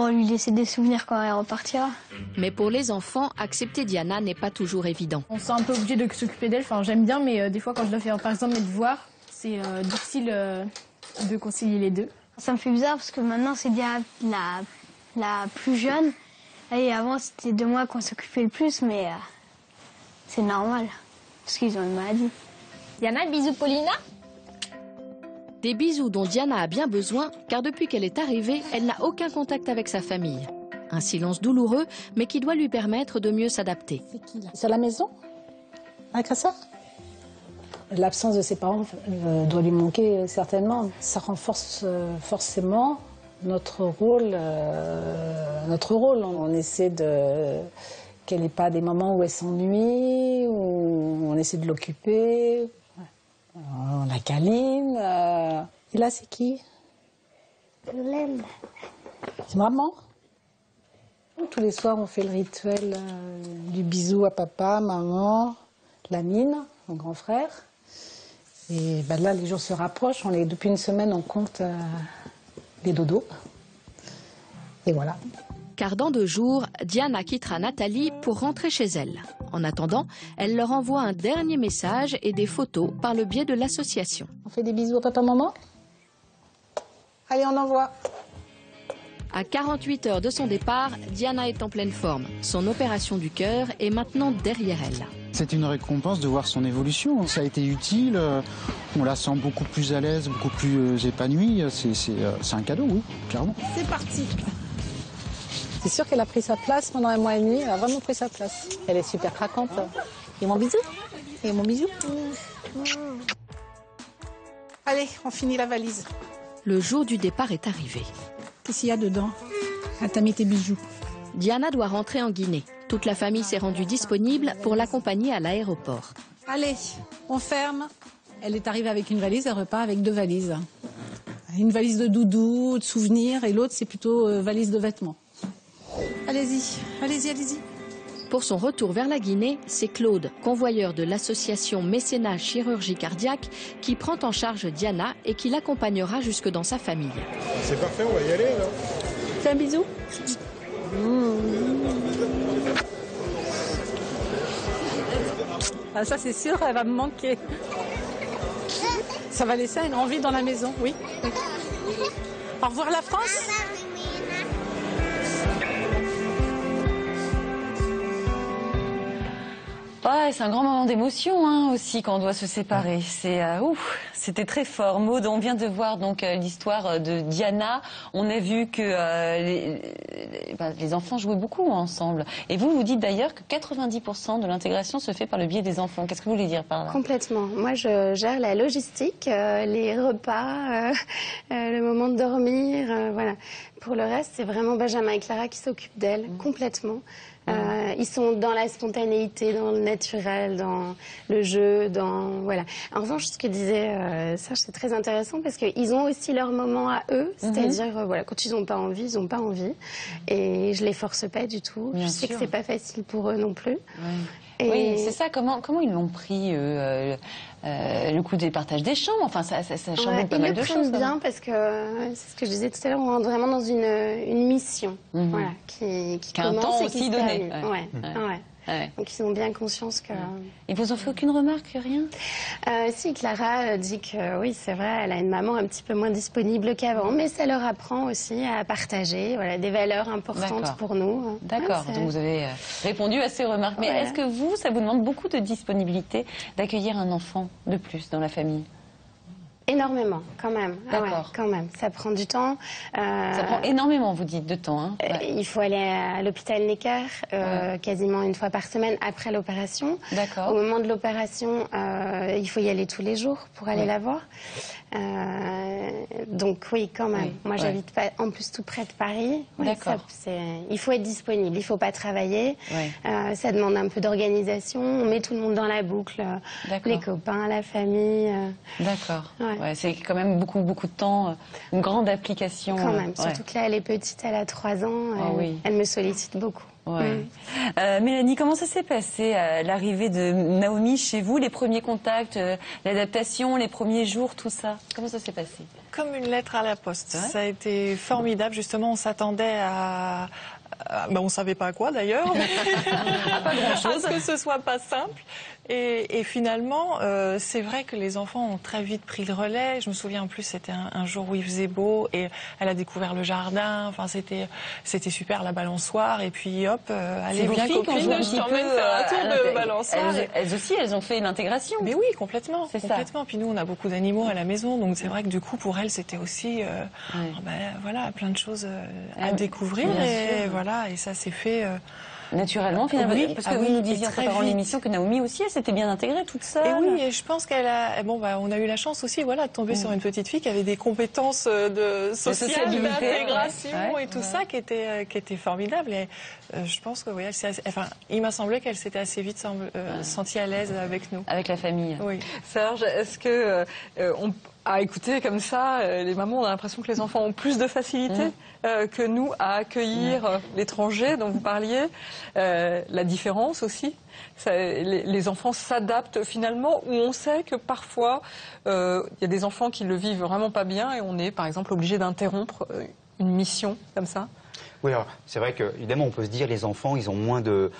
lui laisser des souvenirs quand elle repartira. Mais pour les enfants, accepter Diana n'est pas toujours évident. On se sent un peu obligé de s'occuper d'elle. Enfin, j'aime bien, mais des fois, quand je dois faire, par exemple, mes devoirs, c'est difficile de concilier les deux. Ça me fait bizarre parce que maintenant, c'est Diana la plus jeune. Et avant, c'était de moi qu'on s'occupait le plus, mais c'est normal, parce qu'ils ont une maladie. Diana, bisous Paulina. Des bisous dont Diana a bien besoin, car depuis qu'elle est arrivée, elle n'a aucun contact avec sa famille. Un silence douloureux, mais qui doit lui permettre de mieux s'adapter. C'est qui là? C'est à la maison? Avec sa sœur? L'absence de ses parents doit lui manquer certainement. Ça renforce forcément notre rôle. On essaie qu'elle n'ait pas des moments où elle s'ennuie, où on essaie de l'occuper. On la câline. Et là, c'est qui? Je l'aime. C'est maman. Tous les soirs, on fait le rituel du bisou à papa, maman, Lamine, mon grand frère. Et là, les jours se rapprochent. Depuis une semaine, on compte les dodos. Et voilà. Car dans 2 jours, Diana quittera Nathalie pour rentrer chez elle. En attendant, elle leur envoie un dernier message et des photos par le biais de l'association. On fait des bisous à papa, maman? Allez, on envoie. À 48 heures de son départ, Diana est en pleine forme. Son opération du cœur est maintenant derrière elle. C'est une récompense de voir son évolution. Ça a été utile, on la sent beaucoup plus à l'aise, beaucoup plus épanouie. C'est un cadeau, oui, clairement. C'est parti. C'est sûr qu'elle a pris sa place pendant 1 mois et demi. Elle a vraiment pris sa place. Elle est super craquante. Et mon bisou? Et mon bisou? Allez, on finit la valise. Le jour du départ est arrivé. Qu'est-ce qu'il y a dedans? Ah, t'as mis tes bijoux. Diana doit rentrer en Guinée. Toute la famille s'est rendue disponible pour l'accompagner à l'aéroport. Allez, on ferme. Elle est arrivée avec une valise, elle repart avec 2 valises. Une valise de doudou, de souvenirs, et l'autre, c'est plutôt valise de vêtements. Allez-y, allez-y, allez-y. Pour son retour vers la Guinée, c'est Claude, convoyeur de l'association Mécénat Chirurgie Cardiaque, qui prend en charge Diana et qui l'accompagnera jusque dans sa famille. C'est parfait, on va y aller alors. Fais un bisou. Ah, ça c'est sûr, elle va me manquer. Ça va laisser une envie dans la maison, oui. Au revoir la France. Ouais, c'est un grand moment d'émotion hein, aussi quand on doit se séparer. C'était très fort. Maud, on vient de voir donc l'histoire de Diana. On a vu que les enfants jouaient beaucoup ensemble. Et vous dites d'ailleurs que 90% de l'intégration se fait par le biais des enfants. Qu'est-ce que vous voulez dire par là? Complètement. Moi, je gère la logistique, les repas, le moment de dormir, voilà. Pour le reste, c'est vraiment Benjamin et Clara qui s'occupent d'elle complètement. Ils sont dans la spontanéité, dans le naturel, dans le jeu, voilà. En revanche, ce que disait Serge, c'est très intéressant parce qu'ils ont aussi leur moment à eux, c'est-à-dire voilà, quand ils n'ont pas envie, ils n'ont pas envie. Et je les force pas du tout. Je sais que c'est pas facile pour eux non plus. Oui, c'est ça. Comment ils l'ont pris le coup des partages des chambres? Enfin, ça chamboule pas mal de choses. Ils le prennent bien parce que c'est ce que je disais tout à l'heure, on rentre vraiment dans une mission, voilà, qui a un temps aussi donné. Donc ils ont bien conscience que... Ils vous ont fait aucune remarque, rien? Si, Clara dit que oui, c'est vrai, elle a une maman un petit peu moins disponible qu'avant, mais ça leur apprend aussi à partager, voilà, des valeurs importantes pour nous. D'accord, donc vous avez répondu à ces remarques. Mais est-ce que ça vous demande beaucoup de disponibilité d'accueillir un enfant de plus dans la famille? Énormément, quand même. D'accord. Quand même. Ça prend du temps. Ça prend énormément, vous dites, de temps. Hein. Il faut aller à l'hôpital Necker quasiment une fois par semaine après l'opération. D'accord. Au moment de l'opération, il faut y aller tous les jours pour aller la voir. Donc oui, quand même. Moi, j'habite pas, en plus tout près de Paris. D'accord. Il faut être disponible, il faut pas travailler. Ça demande un peu d'organisation. On met tout le monde dans la boucle, les copains, la famille. D'accord. Ouais, c'est quand même beaucoup de temps, une grande application. Quand même, surtout que là, elle est petite, elle a 3 ans, elle me sollicite beaucoup. Mélanie, comment ça s'est passé l'arrivée de Naomi chez vous, les premiers contacts, l'adaptation, les premiers jours, tout ça? Comment ça s'est passé? Comme une lettre à la poste. Ça a été formidable. Justement, on s'attendait à... on ne savait pas à quoi d'ailleurs, pas grand-chose, à ce que ce soit pas simple. Et finalement, c'est vrai que les enfants ont très vite pris le relais. Je me souviens en plus, c'était un jour où il faisait beau et elle a découvert le jardin. Enfin, c'était super, la balançoire. Et puis hop, allez, viens copine, je t'emmène faire un tour de balançoire. Elles aussi, elles ont fait l'intégration. Mais oui, complètement. Ça. Puis nous, on a beaucoup d'animaux à la maison, donc c'est vrai que du coup, pour elles, c'était aussi, voilà, plein de choses à découvrir. Et voilà, et ça s'est fait. Naturellement, finalement, parce que vous nous disiez en préparant l'émission que Naomi aussi, elle s'était bien intégrée toute seule. Et oui, et je pense qu'elle a... on a eu la chance aussi, voilà, de tomber sur une petite fille qui avait des compétences sociales, d'intégration et tout ça, qui était formidable. Et je pense que, il m'a semblé qu'elle s'était assez vite sentie à l'aise avec nous. Avec la famille. Oui. Serge, est-ce que à écouter comme ça, les mamans, on a l'impression que les enfants ont plus de facilité que nous à accueillir l'étranger dont vous parliez. La différence aussi, les enfants s'adaptent finalement, où on sait que parfois il y a des enfants qui le vivent vraiment pas bien et on est par exemple obligé d'interrompre une mission comme ça. Oui, alors c'est vrai qu'évidemment on peut se dire les enfants ils ont moins de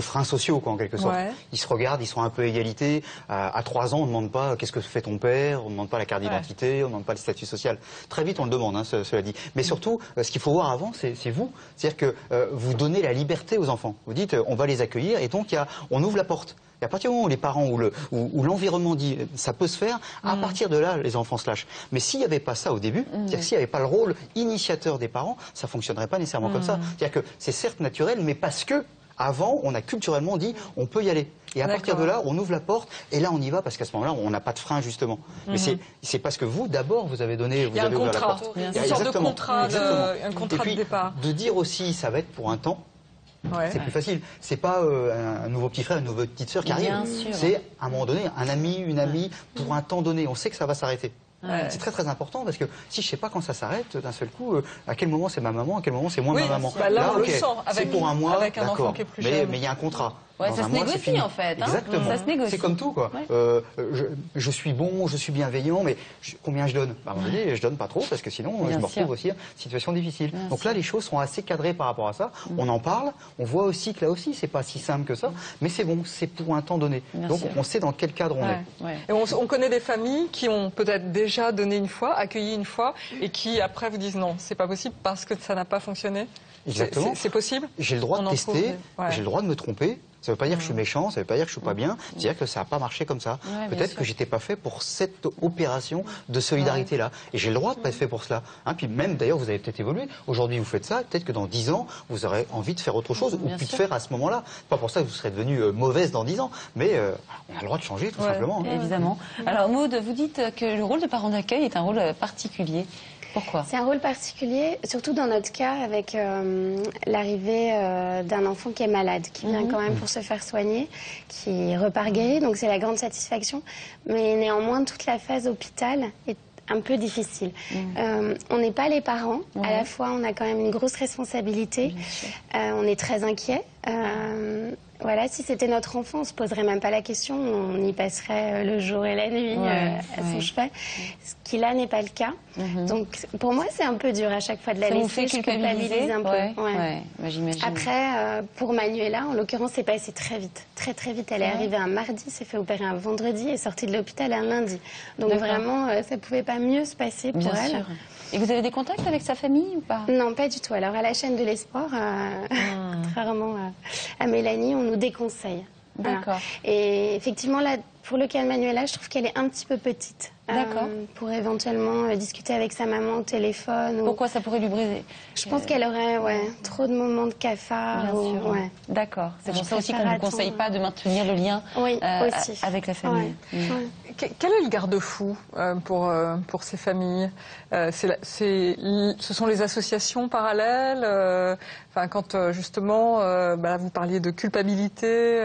freins sociaux quoi en quelque sorte. Ils se regardent, ils sont un peu à égalité. À 3 ans on ne demande pas qu'est-ce que fait ton père, on ne demande pas la carte d'identité, on ne demande pas le statut social. Très vite on le demande, cela dit. Mais surtout ce qu'il faut voir avant c'est vous. C'est-à-dire que vous donnez la liberté aux enfants. Vous dites on va les accueillir et donc on ouvre la porte. Et à partir du moment où les parents ou l'environnement dit ça peut se faire, à partir de là, les enfants se lâchent. Mais s'il n'y avait pas ça au début, c'est-à-dire s'il n'y avait pas le rôle initiateur des parents, ça ne fonctionnerait pas nécessairement comme ça. C'est-à-dire que c'est certes naturel, mais parce que avant, on a culturellement dit on peut y aller. Et à partir de là, on ouvre la porte et là on y va parce qu'à ce moment-là, on n'a pas de frein justement. Mais c'est parce que vous, d'abord, vous avez donné, vous avez ouvert la porte. Il y a une sorte de contrat, un contrat de départ. De dire aussi, ça va être pour un temps. Ouais. C'est plus facile. C'est pas un nouveau petit frère, une nouvelle petite sœur qui arrive. C'est à un moment donné un ami, une amie pour un temps donné. On sait que ça va s'arrêter. Ouais. C'est très très important parce que si je sais pas quand ça s'arrête, d'un seul coup, à quel moment c'est ma maman, à quel moment c'est moins ma maman. Bah là, on le sent c'est pour un mois, avec un enfant qui est plus jeune. Mais il y a un contrat. Ouais, ça se négocie en fait. Exactement. Ça se négocie. C'est comme tout quoi. Ouais. Je suis bon, je suis bienveillant, mais combien je donne? À un moment donné, je donne pas trop parce que sinon je me retrouve aussi en situation difficile. Donc là, les choses sont assez cadrées par rapport à ça. On en parle, on voit aussi que là aussi, c'est pas si simple que ça, mais c'est bon, c'est pour un temps donné. Donc on sait dans quel cadre on est. Et on connaît des familles qui ont peut-être déjà donné une fois, accueilli une fois, et qui après vous disent non, c'est pas possible parce que ça n'a pas fonctionné. Exactement. C'est possible. J'ai le droit de tester, j'ai le droit de me tromper. Ça ne veut pas dire que je suis méchant, ça ne veut pas dire que je ne suis pas bien, c'est-à-dire que ça n'a pas marché comme ça. Peut-être que j'étais pas fait pour cette opération de solidarité-là. Et j'ai le droit de pas être fait pour cela. Puis même, d'ailleurs, vous avez peut-être évolué. Aujourd'hui, vous faites ça, peut-être que dans 10 ans, vous aurez envie de faire autre chose, ou plus de faire à ce moment-là. Pas pour ça que vous serez devenue mauvaise dans 10 ans, mais on a le droit de changer, tout simplement. Évidemment. Alors Maud, vous dites que le rôle de parent d'accueil est un rôle particulier. Pourquoi? C'est un rôle particulier, surtout dans notre cas, avec l'arrivée d'un enfant qui est malade, qui vient quand même pour se faire soigner, qui repart guéri, donc c'est la grande satisfaction. Mais néanmoins, toute la phase hôpital est un peu difficile. On n'est pas les parents, à la fois on a quand même une grosse responsabilité, on est très inquiet. Voilà, si c'était notre enfant, on se poserait même pas la question, on y passerait le jour et la nuit à son chevet. Ce qui là n'est pas le cas. Donc pour moi c'est un peu dur à chaque fois de la laisser, je culpabilise un peu. Bah, j'imagine. Après, pour Manuela, en l'occurrence, c'est passé très vite. Très très vite. Elle est arrivée un mardi, s'est fait opérer un vendredi et est sortie de l'hôpital un lundi. Donc vraiment, ça pouvait pas mieux se passer pour elle. Sûr. Et vous avez des contacts avec sa famille ou pas? Non, pas du tout. Alors à la chaîne de l'espoir, contrairement à Mélanie, on nous déconseille. D'accord. Voilà. Et effectivement, là, pour le cas de Manuela, je trouve qu'elle est un petit peu petite. D'accord. Pour éventuellement discuter avec sa maman au téléphone. Pourquoi ça pourrait lui briser? Je pense qu'elle aurait trop de moments de cafard. Bien sûr. D'accord. C'est pour ça aussi qu'on ne vous conseille pas de maintenir le lien avec la famille. Quel est le garde-fou pour ces familles? Ce sont les associations parallèles. Quand justement, vous parliez de culpabilité,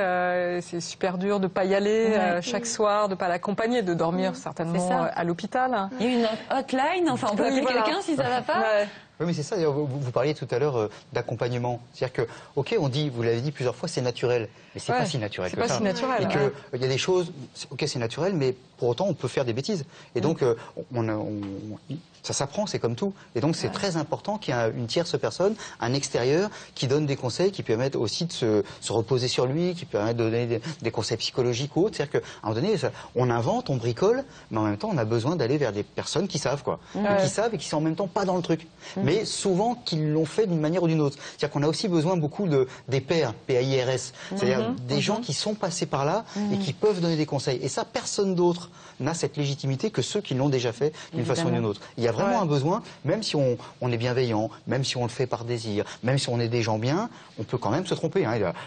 c'est super dur de ne pas y aller chaque soir, de ne pas l'accompagner, de dormir certainement à l'hôpital. Il y a une hotline, enfin on peut appeler quelqu'un si ça ne va pas. Oui, mais c'est ça. Vous parliez tout à l'heure d'accompagnement. C'est-à-dire que, ok, on dit, vous l'avez dit plusieurs fois, c'est naturel. Mais c'est pas si naturel que ça. C'est pas si naturel. Et que il y a des choses, ok, c'est naturel, mais pour autant, on peut faire des bêtises. Et donc, ça s'apprend, c'est comme tout. Et donc, c'est très important qu'il y ait une tierce personne, un extérieur, qui donne des conseils, qui permettent aussi de se reposer sur lui, qui permettent de donner des conseils psychologiques ou autres. C'est-à-dire qu'à un moment donné, on invente, on bricole, mais en même temps, on a besoin d'aller vers des personnes qui savent, quoi. Et qui savent et qui sont en même temps pas dans le truc. Mais souvent, qu'ils l'ont fait d'une manière ou d'une autre. C'est-à-dire qu'on a aussi besoin beaucoup des pairs, P-A-I-R-S. C'est-à-dire des gens qui sont passés par là et qui peuvent donner des conseils. Et ça, personne d'autre n'a cette légitimité que ceux qui l'ont déjà fait d'une façon ou d'une autre. Il y a vraiment un besoin, même si on est bienveillant, même si on le fait par désir, même si on est des gens bien, on peut quand même se tromper.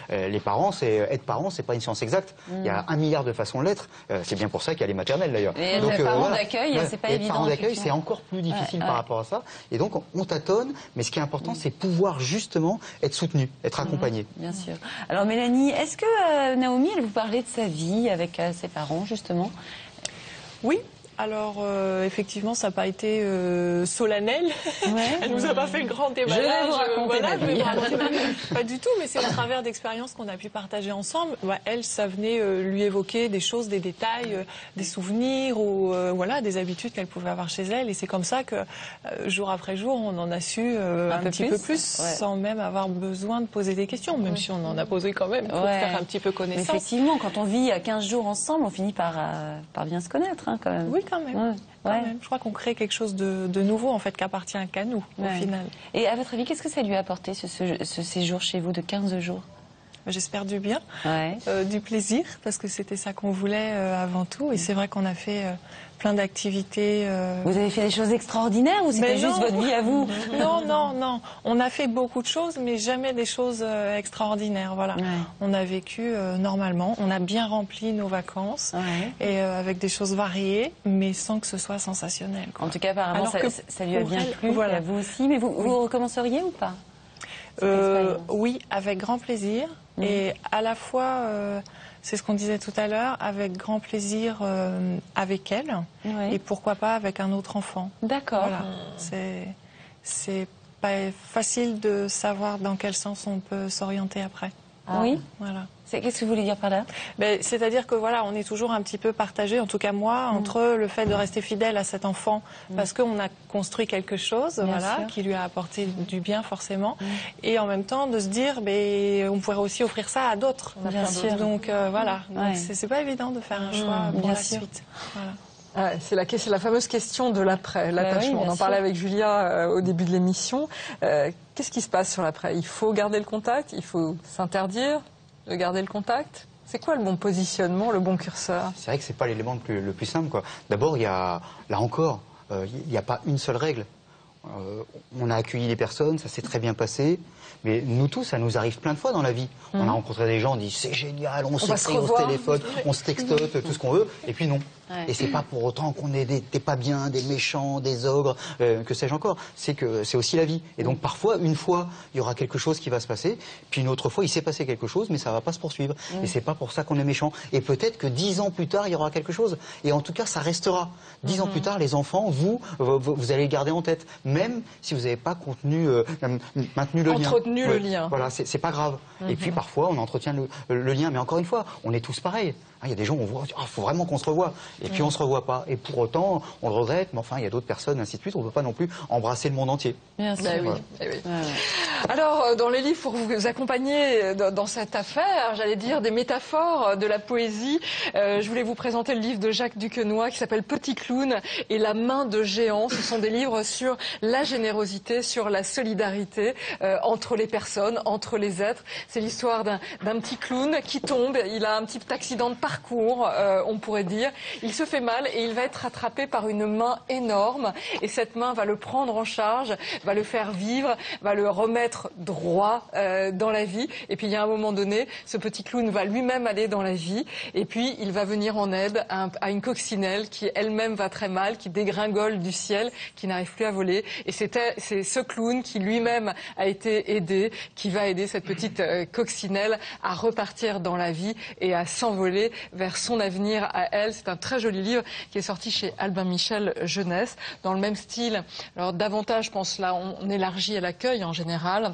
Les parents, être parent, c'est pas une science exacte. Il y a 1 milliard de façons de l'être. C'est bien pour ça qu'il y a les maternelles d'ailleurs. Et donc, parents d'accueil, c'est pas évident. Parents d'accueil, c'est encore plus difficile par rapport à ça. Et donc, on tâtonne, mais ce qui est important, c'est pouvoir justement être soutenu, être accompagné. Bien sûr. Alors Mélanie, est-ce que Naomi, elle vous parlait de sa vie avec ses parents, justement? Oui. Alors, effectivement, ça n'a pas été solennel. Elle nous a pas fait le grand déballage. Je vais vous raconter ma vie. Pas du tout, mais c'est au travers d'expériences qu'on a pu partager ensemble. Elle, ça venait lui évoquer des choses, des détails, des souvenirs ou des habitudes qu'elle pouvait avoir chez elle. Et c'est comme ça que, jour après jour, on en a su un petit peu plus sans même avoir besoin de poser des questions, même si on en a posé quand même pour faire un petit peu connaissance. Mais effectivement, quand on vit 15 jours ensemble, on finit par bien se connaître, quand même. Oui, quand même. Quand même. Je crois qu'on crée quelque chose de nouveau, en fait, qui appartient qu'à nous, au final. Et à votre avis, qu'est-ce que ça lui a apporté, ce séjour chez vous de 15 jours? J'espère du bien, du plaisir, parce que c'était ça qu'on voulait avant tout. Et c'est vrai qu'on a fait plein d'activités. Vous avez fait des choses extraordinaires ou c'était juste votre vie à vous? Non. On a fait beaucoup de choses, mais jamais des choses extraordinaires. Voilà. On a vécu normalement. On a bien rempli nos vacances et avec des choses variées, mais sans que ce soit sensationnel. En tout cas, apparemment, ça lui a bien plu. À vous aussi. Mais vous recommenceriez ou pas? Oui, avec grand plaisir. Et à la fois, c'est ce qu'on disait tout à l'heure, avec grand plaisir avec elle. Et pourquoi pas avec un autre enfant. D'accord. Voilà. C'est pas facile de savoir dans quel sens on peut s'orienter après. Oui. Voilà. Qu'est-ce que vous voulez dire par là? C'est-à-dire que voilà, on est toujours un petit peu partagé, en tout cas moi, entre le fait de rester fidèle à cet enfant parce qu'on a construit quelque chose, qui lui a apporté du bien forcément, et en même temps de se dire, on pourrait aussi offrir ça à d'autres. Bien sûr. Donc voilà, c'est pas évident de faire un choix pour la suite. Voilà. C'est la fameuse question de l'après, l'attachement. On en parlait avec Julia au début de l'émission. Qu'est-ce qui se passe sur l'après? Il faut garder le contact? Il faut s'interdire de garder le contact? C'est quoi le bon positionnement, le bon curseur? C'est vrai que c'est pas l'élément le plus simple, quoi. D'abord, il y a, là encore, il n'y a pas une seule règle. On a accueilli les personnes, ça s'est très bien passé. Mais nous tous, ça nous arrive plein de fois dans la vie. On a rencontré des gens, on dit c'est génial, on s'écrit, on se téléphone, on se textote, tout ce qu'on veut, et puis non. Et c'est pas pour autant qu'on est des pas bien, des méchants, des ogres, que sais-je encore. C'est que c'est aussi la vie. Et donc parfois, une fois, il y aura quelque chose qui va se passer, puis une autre fois, il s'est passé quelque chose, mais ça va pas se poursuivre. Et c'est pas pour ça qu'on est méchant. Et peut-être que 10 ans plus tard, il y aura quelque chose. Et en tout cas, ça restera. 10 ans plus tard, les enfants, vous allez le garder en tête, même si vous n'avez pas maintenu le lien. Entretenu le lien. Voilà, c'est pas grave. Et puis parfois, on entretient le lien. Mais encore une fois, on est tous pareils. Il y a des gens où on voit, faut vraiment qu'on se revoie. Et puis on se revoit pas. Et pour autant, on le regrette, mais enfin, il y a d'autres personnes, ainsi de suite. On ne peut pas non plus embrasser le monde entier. Bien sûr. Alors, dans les livres, pour vous accompagner dans cette affaire, j'allais dire des métaphores, de la poésie, je voulais vous présenter le livre de Jacques Duquesnoy qui s'appelle Petit Clown et la main de géant. Ce sont des livres sur la générosité, sur la solidarité entre les personnes, entre les êtres. C'est l'histoire d'un petit clown qui tombe. Il a un petit accident de parcours, on pourrait dire. Il se fait mal et il va être rattrapé par une main énorme. Et cette main va le prendre en charge, va le faire vivre, va le remettre droit dans la vie. Et puis il y a un moment donné, ce petit clown va lui-même aller dans la vie. Et puis il va venir en aide à une coccinelle qui elle-même va très mal, qui dégringole du ciel, qui n'arrive plus à voler. Et c'est ce clown qui lui-même a été aidé, qui va aider cette petite coccinelle à repartir dans la vie et à s'envoler vers son avenir à elle. C'est un très joli livre qui est sorti chez Albin Michel Jeunesse, dans le même style. Alors davantage, je pense, là, on élargit à l'accueil en général.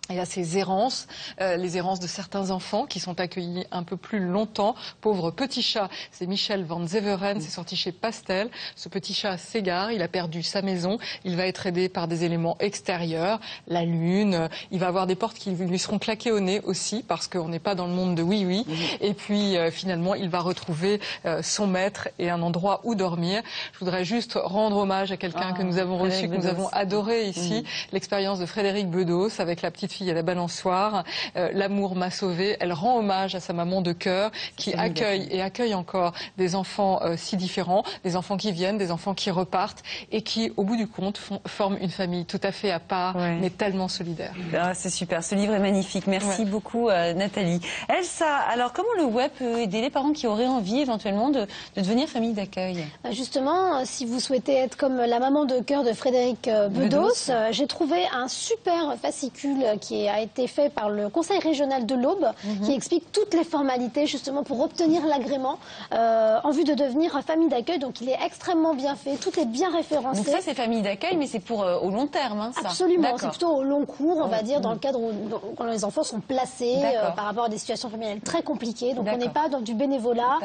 Il y a ces errances, les errances de certains enfants qui sont accueillis un peu plus longtemps. Pauvre petit chat, c'est Michel Van Zeveren, c'est sorti chez Pastel. Ce petit chat s'égare, il a perdu sa maison, il va être aidé par des éléments extérieurs, la lune, il va avoir des portes qui lui seront claquées au nez aussi, parce qu'on n'est pas dans le monde de oui-oui. Et puis finalement, il va retrouver son maître et un endroit où dormir. Je voudrais juste rendre hommage à quelqu'un que nous avons reçu, que nous avons adoré ici, l'expérience de Frédéric Bedos avec la petite fille à la balançoire. L'amour m'a sauvée. Elle rend hommage à sa maman de cœur qui accueille encore des enfants si différents, des enfants qui viennent, des enfants qui repartent et qui, au bout du compte, forment une famille tout à fait à part, mais tellement solidaire. Ah, c'est super. Ce livre est magnifique. Merci beaucoup, Nathalie. Elsa, alors comment le web peut aider les parents qui auraient envie éventuellement de devenir famille d'accueil? Justement, si vous souhaitez être comme la maman de cœur de Frédéric Bedos, j'ai trouvé un super fascicule qui a été fait par le Conseil régional de l'Aube, qui explique toutes les formalités justement pour obtenir l'agrément en vue de devenir famille d'accueil. Donc il est extrêmement bien fait, tout est bien référencé. Donc ça c'est famille d'accueil, mais c'est pour au long terme, hein, ça. Absolument, c'est plutôt au long cours, on va dire, dans le cadre où quand les enfants sont placés par rapport à des situations familiales très compliquées. Donc on n'est pas dans du bénévolat,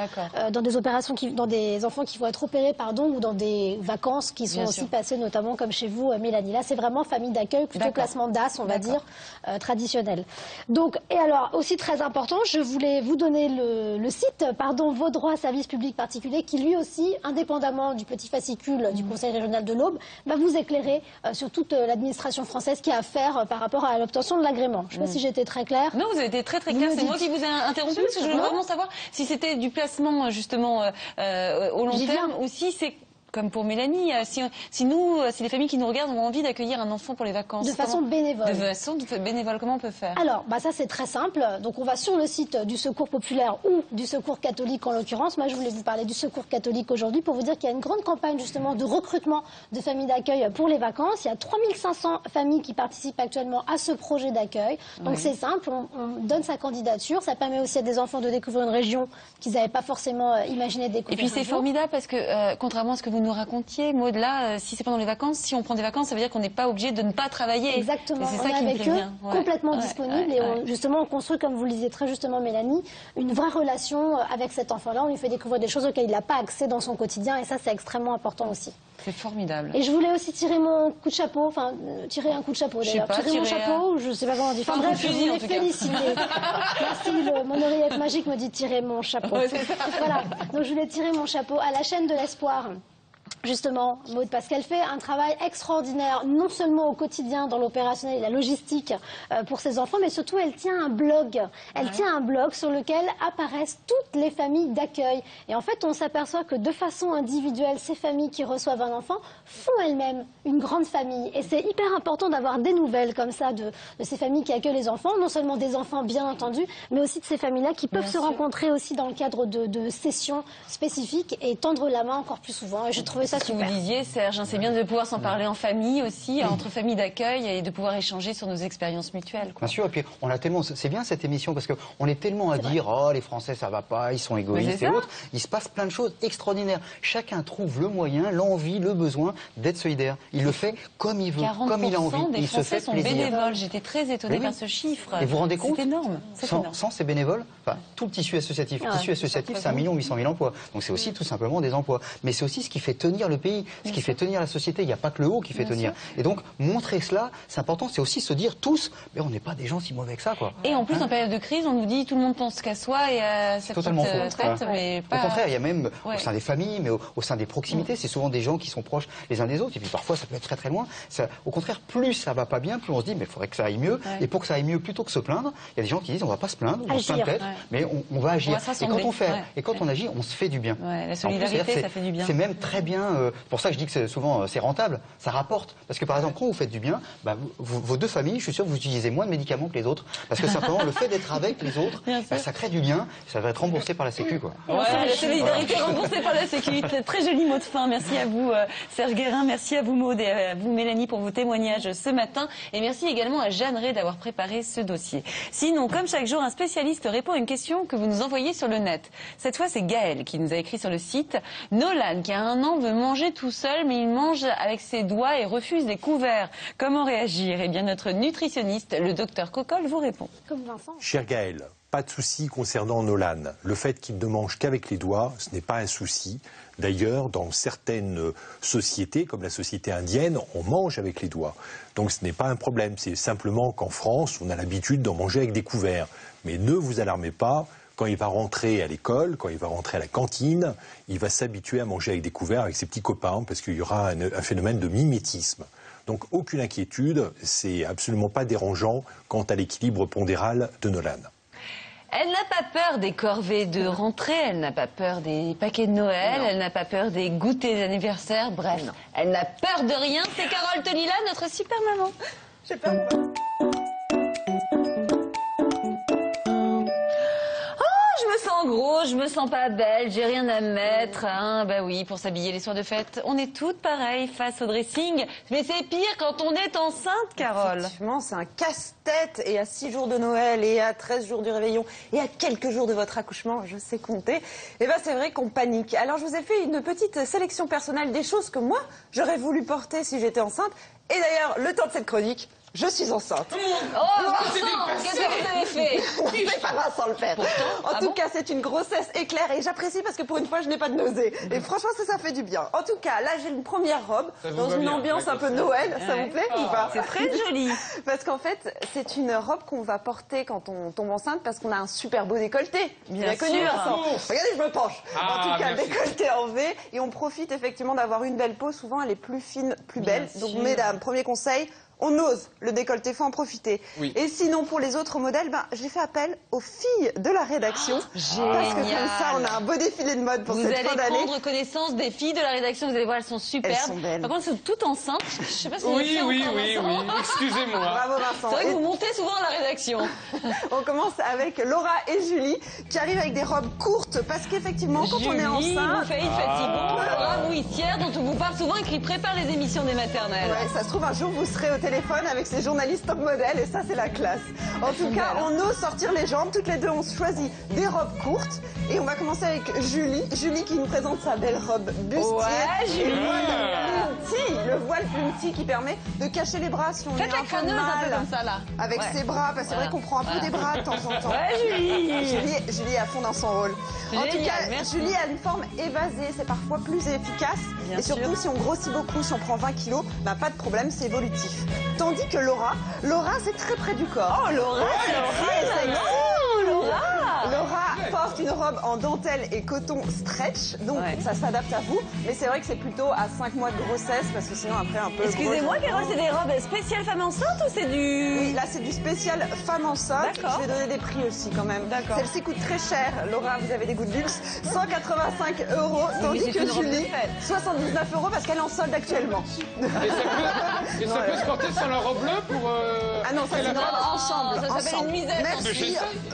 dans des opérations, dans des enfants qui vont être opérés, ou dans des vacances qui sont aussi passées, notamment comme chez vous, Mélanie. Là, c'est vraiment famille d'accueil, plutôt classement DAS, on va dire, traditionnel. Donc, et alors, aussi très important, je voulais vous donner le site, Vos droits service public particulier, qui lui aussi, indépendamment du petit fascicule du Conseil régional de l'Aube, va vous éclairer sur toute l'administration française qui a à faire par rapport à l'obtention de l'agrément. Je ne sais pas si j'ai été très claire. Non, vous avez été très claire. C'est moi qui vous ai interrompu parce que je voulais vraiment savoir si c'était du placement justement au long terme ou si c'est comme pour Mélanie. Si les familles qui nous regardent ont envie d'accueillir un enfant pour les vacances. De façon bénévole. De façon bénévole, comment on peut faire? Alors, ça c'est très simple. Donc on va sur le site du Secours populaire ou du Secours catholique en l'occurrence. Moi je voulais vous parler du Secours catholique aujourd'hui pour vous dire qu'il y a une grande campagne justement de recrutement de familles d'accueil pour les vacances. Il y a 3500 familles qui participent actuellement à ce projet d'accueil. Donc c'est simple, on donne sa candidature. Ça permet aussi à des enfants de découvrir une région qu'ils n'avaient pas forcément imaginé découvrir. Et puis c'est formidable parce que contrairement à ce que vous nous racontiez, Maud, là, si c'est pendant les vacances, si on prend des vacances, ça veut dire qu'on n'est pas obligé de ne pas travailler. Exactement. C'est on ça est qui me avec plaît eux, bien. complètement disponible et justement on construit, comme vous le disiez très justement Mélanie, une vraie relation avec cet enfant-là. On lui fait découvrir des choses auxquelles il n'a pas accès dans son quotidien et ça c'est extrêmement important aussi. C'est formidable. Et je voulais aussi tirer mon coup de chapeau, enfin tirer un coup de chapeau d'ailleurs. Tirer mon chapeau, je ne sais pas comment on dit. Enfin bref, je voulais féliciter. Merci, mon oreillette magique me dit tirer mon chapeau. Voilà, donc je voulais tirer mon chapeau à la chaîne de l'espoir. Justement, Maud, parce qu'elle fait un travail extraordinaire, non seulement au quotidien, dans l'opérationnel et la logistique pour ses enfants, mais surtout elle tient un blog. Elle tient un blog sur lequel apparaissent toutes les familles d'accueil. Et en fait, on s'aperçoit que de façon individuelle, ces familles qui reçoivent un enfant font elles-mêmes une grande famille. Et c'est hyper important d'avoir des nouvelles comme ça de ces familles qui accueillent les enfants, non seulement des enfants bien entendu, mais aussi de ces familles-là qui peuvent se rencontrer aussi dans le cadre de sessions spécifiques et tendre la main encore plus souvent. Et j'ai trouvé ça super. Vous disiez, Serge, c'est bien de pouvoir s'en parler en famille aussi, entre familles d'accueil et de pouvoir échanger sur nos expériences mutuelles. Bien sûr, et puis on a tellement, c'est bien cette émission parce qu'on est tellement à dire, oh les Français ça va pas, ils sont égoïstes et autres. Il se passe plein de choses extraordinaires. Chacun trouve le moyen, l'envie, le besoin d'être solidaire. Il le fait comme il veut, comme il a envie. Il se fait plaisir. 40% des Français sont bénévoles. J'étais très étonnée par ce chiffre. Et vous vous rendez compte? C'est énorme. Sans ces bénévoles, enfin, tout le tissu associatif. Le tissu associatif, c'est 1 800 000 emplois. Donc c'est aussi tout simplement des emplois. Mais c'est aussi ce qui fait tenir le pays, ce qui fait tenir la société. Il n'y a pas que le haut qui fait tenir. Et donc montrer cela, c'est important. C'est aussi se dire tous, mais on n'est pas des gens si mauvais que ça, quoi. Et en plus, en période de crise, on nous dit tout le monde pense qu'à soi et à sa petite tête, mais pas... Au contraire, il y a même au sein des familles, mais au sein des proximités, c'est souvent des gens qui sont proches les uns des autres. Et puis parfois, ça peut être très très loin. Ça, au contraire, plus ça va pas bien, plus on se dit, mais il faudrait que ça aille mieux. Et pour que ça aille mieux, plutôt que se plaindre, il y a des gens qui disent, on va pas se plaindre, on se plaint peut-être, mais on va agir. Et quand on agit, on se fait du bien. La solidarité, ça fait du bien. C'est même très bien. Pour ça, je dis que souvent c'est rentable, ça rapporte. Parce que par exemple, quand vous faites du bien, vos deux familles, je suis sûr que vous utilisez moins de médicaments que les autres. Parce que simplement, le fait d'être avec les autres, ça crée du lien, ça va être remboursé par la Sécu, quoi. La solidarité remboursée par la Sécu. Très joli mot de fin. Merci à vous, Serge Guérin. Merci à vous, Maud, et à vous, Mélanie, pour vos témoignages ce matin. Et merci également à Jeanne Ray d'avoir préparé ce dossier. Sinon, comme chaque jour, un spécialiste répond à une question que vous nous envoyez sur le net. Cette fois, c'est Gaël qui nous a écrit sur le site. Nolan, qui a 1 an, veut manger tout seul, mais il mange avec ses doigts et refuse les couverts. Comment réagir? Eh bien, notre nutritionniste, le docteur Cocolle, vous répond. Comme Vincent. Cher Gaël, pas de souci concernant Nolan. Le fait qu'il ne mange qu'avec les doigts, ce n'est pas un souci. D'ailleurs, dans certaines sociétés, comme la société indienne, on mange avec les doigts. Donc ce n'est pas un problème. C'est simplement qu'en France, on a l'habitude d'en manger avec des couverts. Mais ne vous alarmez pas. Quand il va rentrer à l'école, quand il va rentrer à la cantine, il va s'habituer à manger avec des couverts avec ses petits copains parce qu'il y aura un phénomène de mimétisme. Donc aucune inquiétude, c'est absolument pas dérangeant quant à l'équilibre pondéral de Nolan. Elle n'a pas peur des corvées de rentrée, elle n'a pas peur des paquets de Noël, elle n'a pas peur des goûters d'anniversaire, bref, elle n'a peur de rien. C'est Carole Tonila, notre super maman. J'ai peur. Gros, je me sens pas belle, j'ai rien à mettre. Hein. Bah oui, pour s'habiller les soirs de fête, on est toutes pareilles face au dressing. Mais c'est pire quand on est enceinte, Carole. Effectivement, c'est un casse-tête. Et à 6 jours de Noël, et à 13 jours du réveillon, et à quelques jours de votre accouchement, je sais compter, et ben c'est vrai qu'on panique. Alors je vous ai fait une petite sélection personnelle des choses que moi, j'aurais voulu porter si j'étais enceinte. Et d'ailleurs, le temps de cette chronique, je suis enceinte. Oh, Vincent, qu'est-ce que vous avez fait? C'est pas Vincent le père. En tout cas, c'est une grossesse éclair et j'apprécie parce que pour une fois, je n'ai pas de nausée. Et franchement, ça fait du bien. En tout cas, là, j'ai une première robe dans une ambiance un peu Noël. Ça vous plaît ou pas? C'est très joli. Parce qu'en fait, c'est une robe qu'on va porter quand on tombe enceinte parce qu'on a un super beau décolleté. Bien connu, Vincent. Regardez, je me penche. En tout cas, décolleté en V et on profite effectivement d'avoir une belle peau. Souvent, elle est plus fine, plus belle. Donc, mesdames, premier conseil, on ose le décolleté, faut en profiter. Oui. Et sinon, pour les autres modèles, j'ai fait appel aux filles de la rédaction. Parce que comme ça, on a un beau défilé de mode pour cette fin d'année. Vous allez prendre connaissance des filles de la rédaction, vous allez voir, elles sont superbes. Elles sont belles. Par contre, elles sont toutes enceintes. Je sais pas si vous Oui, excusez-moi. Bravo Vincent. C'est vrai que vous montez souvent à la rédaction. On commence avec Laura et Julie qui arrivent avec des robes courtes parce qu'effectivement, quand on est enceinte... Vous faites bon, Laura Mouissière, dont on vous parle souvent et qui prépare les émissions des maternelles. Ouais, ça se trouve, un jour, vous serez au téléphone avec ces journalistes top modèles et ça, c'est la classe. En tout cas, on ose sortir les jambes. Toutes les deux, on choisit des robes courtes. Et on va commencer avec Julie. Julie qui nous présente sa belle robe bustier. Ouais, Julie. Le voile plumty qui permet de cacher les bras si on est un peu crâneuse mal. un peu comme ça, là. Avec ses bras, parce que c'est vrai qu'on prend un peu des bras de temps en temps. Ouais, Julie. Julie est à fond dans son rôle. En tout cas, Julie a une forme évasée. C'est parfois plus efficace. Bien et surtout, si on grossit beaucoup, si on prend 20 kilos, pas de problème, c'est évolutif. Tandis que Laura, c'est très près du corps. Oh, Laura, Laura porte une robe en dentelle et coton stretch, donc ça s'adapte à vous. Mais c'est vrai que c'est plutôt à 5 mois de grossesse, parce que sinon après un peu... Excusez-moi, Carole, c'est des robes spéciales femmes enceintes ou c'est du... Oui, là c'est du spécial femme enceinte. Je vais donner des prix aussi quand même. Celle-ci coûte très cher. Laura, vous avez des goûts de luxe. 185 €, tandis que Julie, 79 € parce qu'elle est en solde actuellement. Et ça peut se porter sans la robe bleue pour... Ah non, ça c'est une robe ensemble. Ça s'appelle une misère.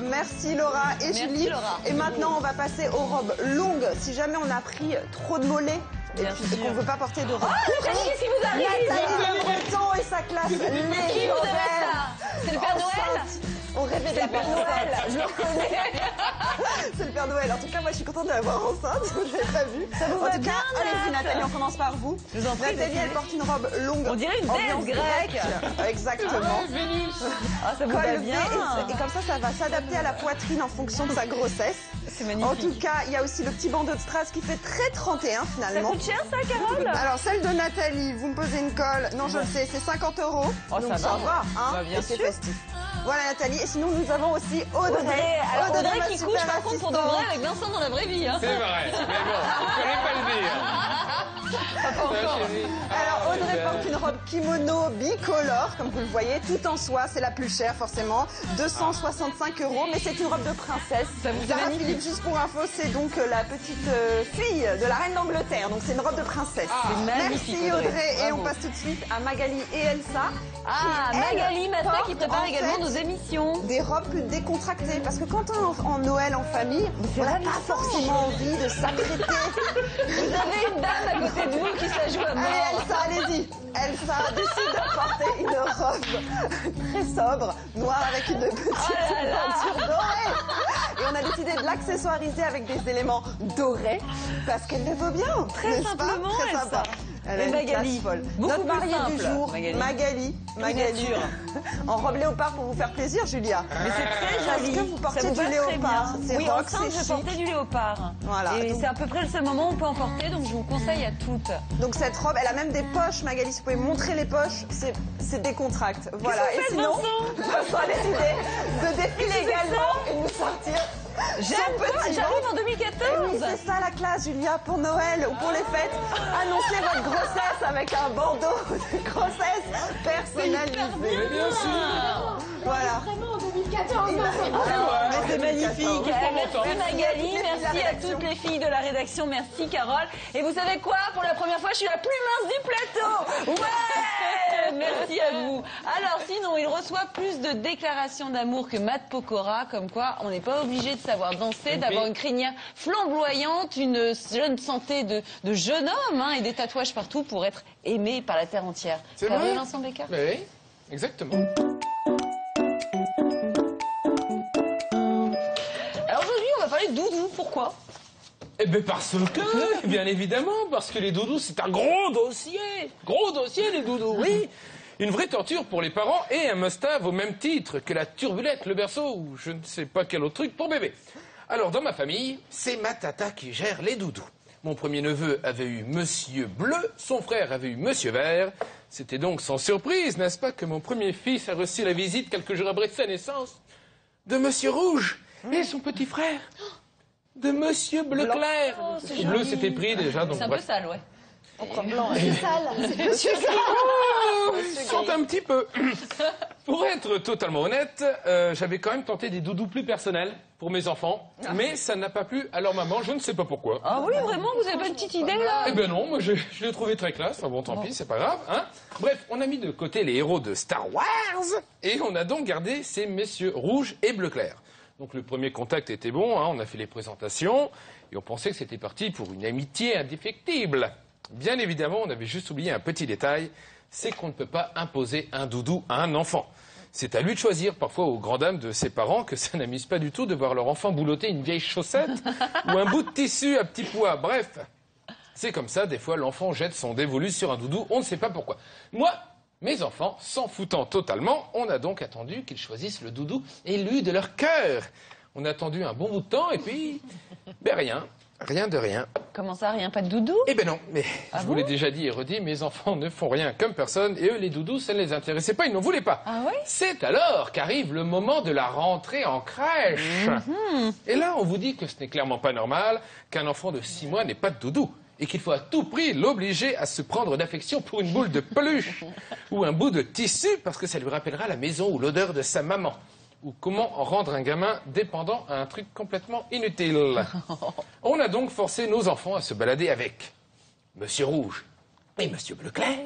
Merci Laura et Julie. Et maintenant, on va passer aux robes longues. Si jamais on a pris trop de mollets et qu'on ne veut pas porter de robe courte, qu'est-ce qui vous arrive? Nathalie Breton et sa classe légendaire. C'est le Père Noël? On rêvait d'un Père Noël, je le reconnais. C'est le Père Noël. En tout cas, moi, je suis contente de la voir enceinte. Je ne l'avais pas vue. Ça vous va bien, allez-y, Nathalie, on commence par vous. Je vous en prie. Nathalie, elle porte une robe longue. On dirait une déesse grecque. Exactement. Vénus. Ah, ça vous va bien. Et comme ça va s'adapter à la poitrine en fonction de sa grossesse. C'est magnifique. En tout cas, il y a aussi le petit bandeau de strass qui fait très 31 finalement. Ça coûte cher, ça, Carole? Alors, celle de Nathalie, vous me posez une colle. Non, je le sais, c'est 50 €. Oh, donc ça va, hein. Bah, bien et c'est sûr. festif. Voilà Nathalie, et sinon nous avons aussi Audrey. Alors, Audrey ma qui super couche par contre pour de assistante. vrai avec Vincent dans la vraie vie. Hein. C'est vrai, mais bon, on ne connaît pas le dire. Pas encore. Alors Audrey porte une robe kimono bicolore, comme vous le voyez, tout en soie, c'est la plus chère forcément, 265 €, mais c'est une robe de princesse. Sarah Philippe, juste pour info, c'est donc la petite fille de la reine d'Angleterre, donc c'est une robe de princesse. Magnifique, Merci Audrey, et bravo. on passe tout de suite à Magali et Elsa. Magali Massa qui prépare également nos émissions. Des robes plus décontractées, parce que quand on est en Noël en famille, on n'a pas forcément envie de s'apprêter. Vous avez une dame à côté de vous qui se la joue à mort. Allez Elsa, allez-y. Elsa décide de porter une robe très sobre, noire avec une petite peinture dorée. Et on a décidé de l'accessoiriser avec des éléments dorés, parce qu'elle le vaut bien. Très simplement, Très sympa. Elle a Et une Magali, classe folle. beaucoup Notre plus mariée du simple, jour, Magali. Nature. En robe léopard pour vous faire plaisir, Julia. Mais c'est très joli. Est-ce que vous Ça portez vous du va très léopard? bien. C'est Oui, rock, enceinte, c'est je chic. portais du léopard. Voilà. Et Donc- c'est à peu près le seul moment où on peut en porter, donc je vous conseille à toutes. Donc cette robe, elle a même des poches, Magali. Si vous pouvez montrer les poches, c'est décontracte. Voilà. Qu'est-ce que vous faites, Vincent Vincent a décidé de défiler également et de nous sortir. J'aime pas, j'arrive en 2014. Eh oui, c'est ça la classe, Julia, pour Noël ou pour les fêtes. Annoncez votre grossesse avec un bandeau de grossesse personnalisé. Bien sûr. Voilà. Vraiment en 2014. Mais c'est magnifique. Merci, Merci Magali, Merci, la merci à rédaction. toutes les filles de la rédaction, merci Carole. Et vous savez quoi? Pour la première fois, je suis la plus mince du plateau. Ouais. Merci à vous. Alors sinon, il reçoit plus de déclarations d'amour que Matt Pokora, comme quoi on n'est pas obligé de savoir danser, d'avoir une crinière flamboyante, une jeune santé de jeune homme hein, et des tatouages partout pour être aimé par la terre entière. C'est Pas vrai, Vincent Becker? Oui, exactement. Alors aujourd'hui, on va parler de doudou. Pourquoi? Eh bien parce que, bien évidemment, parce que les doudous, c'est un gros dossier. Gros dossier, les doudous, oui. Une vraie torture pour les parents et un must-have au même titre que la turbulette, le berceau ou je ne sais pas quel autre truc pour bébé. Alors, dans ma famille, c'est ma tata qui gère les doudous. Mon premier neveu avait eu Monsieur Bleu, son frère avait eu Monsieur Vert. C'était donc sans surprise, n'est-ce pas, que mon premier fils a reçu la visite quelques jours après sa naissance de Monsieur Rouge et son petit frère de Monsieur Bleu Clair. Oh, c'est Bleu, joli. c'était pris déjà, donc C'est un peu bref. sale, ouais. Encore blanc. C'est sale. C'est monsieur sale. Sente un petit peu. Pour être totalement honnête, j'avais quand même tenté des doudous plus personnels pour mes enfants, mais ça n'a pas plu à leur maman, je ne sais pas pourquoi. Ah oui, vraiment, vous avez pas une petite idée là? Eh ben non, moi je l'ai trouvé très classe, enfin bon tant pis, c'est pas grave. Hein. Bref, on a mis de côté les héros de Star Wars, et on a donc gardé ces messieurs rouge et bleu clair. Donc le premier contact était bon, hein, on a fait les présentations, et on pensait que c'était parti pour une amitié indéfectible. Bien évidemment, on avait juste oublié un petit détail, c'est qu'on ne peut pas imposer un doudou à un enfant. C'est à lui de choisir, parfois aux grandes dames de ses parents, que ça n'amuse pas du tout de voir leur enfant boulotter une vieille chaussette ou un bout de tissu à petits pois. Bref, c'est comme ça, des fois l'enfant jette son dévolu sur un doudou, on ne sait pas pourquoi. Moi, mes enfants, s'en foutant totalement, on a donc attendu qu'ils choisissent le doudou élu de leur cœur. On a attendu un bon bout de temps et puis, ben rien. Rien de rien. Comment ça, rien? Pas de doudou? Eh ben non, mais je vous l'ai déjà dit et redit, mes enfants ne font rien comme personne et eux, les doudous, ça ne les intéressait pas, ils n'en voulaient pas. Ah oui? C'est alors qu'arrive le moment de la rentrée en crèche. Et là, on vous dit que ce n'est clairement pas normal qu'un enfant de 6 mois n'ait pas de doudou et qu'il faut à tout prix l'obliger à se prendre d'affection pour une boule de peluche ou un bout de tissu parce que ça lui rappellera la maison ou l'odeur de sa maman. Ou comment rendre un gamin dépendant à un truc complètement inutile. On a donc forcé nos enfants à se balader avec Monsieur Rouge et Monsieur Bleu Clair.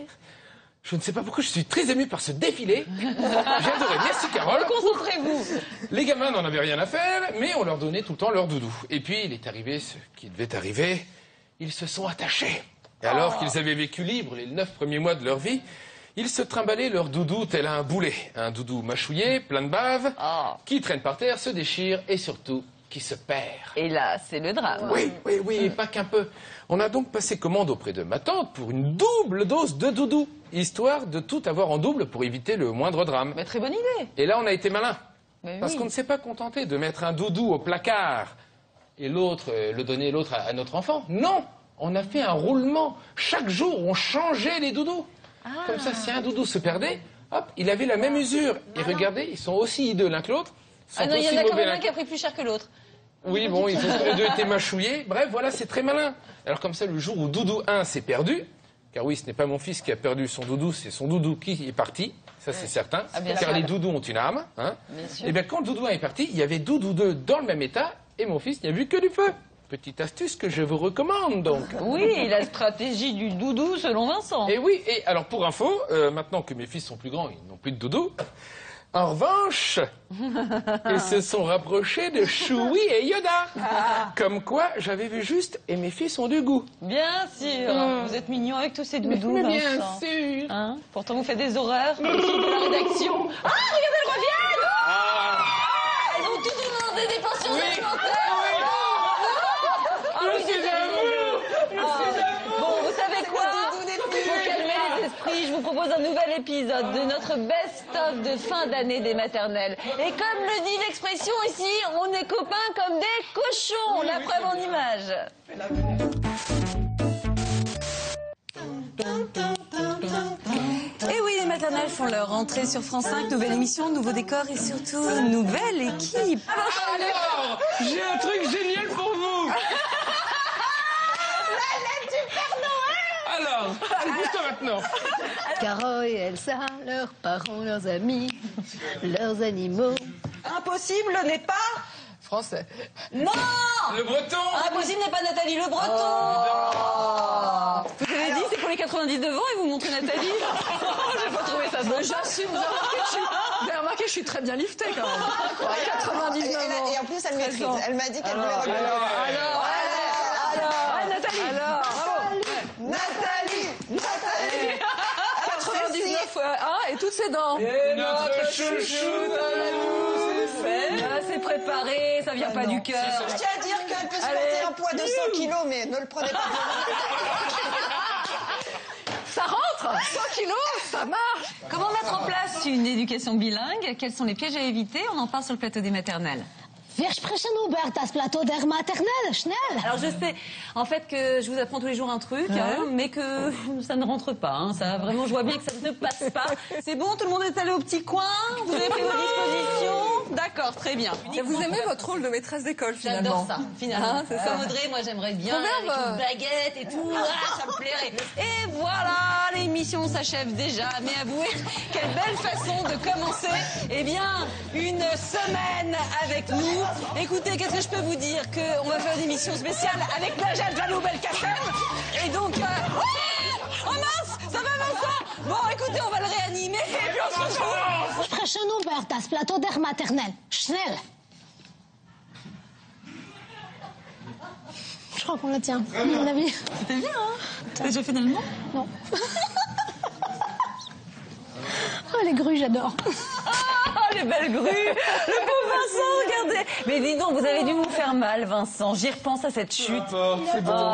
Je ne sais pas pourquoi je suis très ému par ce défilé. J'ai adoré. Merci Carole. Concentrez-vous. Les gamins n'en avaient rien à faire, mais on leur donnait tout le temps leur doudou. Et puis il est arrivé ce qui devait arriver. Ils se sont attachés. Et alors qu'ils avaient vécu libres les 9 premiers mois de leur vie, ils se trimballaient leur doudou tel un boulet. Un doudou mâchouillé, plein de bave, qui traîne par terre, se déchire et surtout qui se perd. Et là, c'est le drame. Oui, et pas qu'un peu. On a donc passé commande auprès de ma tante pour une double dose de doudou, histoire de tout avoir en double pour éviter le moindre drame. Mais très bonne idée. Et là, on a été malin. Parce oui. qu'on ne s'est pas contenté de mettre un doudou au placard et l'autre, le donner l'autre à notre enfant. Non, on a fait un roulement. Chaque jour, on changeait les doudous. Comme ça, si un doudou se perdait, hop, il avait la même usure. Et regardez, ils sont aussi hideux l'un que l'autre. Ah non, il y en a quand même un qui a pris plus cher que l'autre. Oui, bon, ils ont tous les deux été mâchouillés. Bref, voilà, c'est très malin. Alors comme ça, le jour où doudou 1 s'est perdu, car oui, ce n'est pas mon fils qui a perdu son doudou, c'est son doudou qui est parti, ça c'est certain, car les doudous ont une âme. Hein. Et bien quand doudou 1 est parti, il y avait doudou 2 dans le même état, et mon fils n'y a vu que du feu. Petite astuce que je vous recommande donc. Oui, la stratégie du doudou selon Vincent. Et oui, et alors pour info, maintenant que mes fils sont plus grands, ils n'ont plus de doudou. En revanche, ils se sont rapprochés de Chewie et Yoda. Comme quoi, j'avais vu juste et mes filles ont du goût. Bien sûr. Vous êtes mignons avec tous ces doudous, Mais bien Vincent. sûr. Hein? Pourtant, vous faites des horreurs comme ceux de la rédaction. Ah, regardez, elles reviennent. Elles ont toutes demandé des pensions alimentaires. Bon, vous savez quoi? Pour calmer les esprits, je vous propose un nouvel épisode de notre best-of de fin d'année des maternelles. Et comme le dit l'expression ici, on est copains comme des cochons. La preuve en image. Et oui, les maternelles font leur rentrée sur France 5. Nouvelle émission, nouveau décor et surtout nouvelle équipe. Alors, j'ai un truc génial pour vous. Alors, écoute-toi maintenant. Caro et Elsa, leurs parents, leurs amis, leurs animaux. Impossible n'est pas... Français. Non! Le breton! Impossible n'est pas Nathalie Le Breton! Vous avez dit c'est pour les 99 ans et vous montrez Nathalie? J'ai pas trouvé ça bon. J'assume, vous avez remarqué, je suis très bien liftée quand même. 99 ans. Et en plus, elle maîtrise. Elle m'a dit qu'elle voulait revenir. Nathalie! Nathalie! 99 et toutes ses dents. Et notre chouchou c'est fait. C'est préparé, ça vient pas du cœur. Je tiens à dire qu'elle peut supporter un poids de 100 kilos, mais ne le prenez pas Ça rentre 100 kilos, ça marche. Comment mettre en place une éducation bilingue? Quels sont les pièges à éviter? On en parle sur le plateau des maternelles. Wir sprechen über das Plateau der Maternelle, schnell. Alors je sais, en fait, que je vous apprends tous les jours un truc, hein, mais que ça ne rentre pas. Hein, ça, vraiment, je vois bien que ça ne passe pas. C'est bon, tout le monde est allé au petit coin? Vous avez pris vos dispositions? D'accord, très bien. Et vous aimez votre rôle de maîtresse d'école, finalement? J'adore ça, finalement. Hein, c'est ça. Comme Audrey, moi j'aimerais bien, Proverbe. avec une baguette et tout, ça me plairait. Et voilà, l'émission s'achève déjà. Mais avouez, quelle belle façon de commencer, eh bien, une semaine avec nous. Écoutez, qu'est-ce que je peux vous dire? Qu'on va faire une émission spéciale avec Najat Vallaud-Belkacem. Et donc, oh mince, ça va Vincent? Bon, écoutez, on va le réanimer et puis on se retrouve. Sprechen über das Plateau der Maternelle. Schnell. Je crois qu'on la tient, à mon avis. C'était bien, hein? T'as déjà fait d'allemand? Non. Oh, les grues, j'adore. Oh, les belles grues! Le pauvre Vincent, regardez! Mais dis donc, vous avez dû vous faire mal, Vincent. J'y repense à cette chute. C'est bon.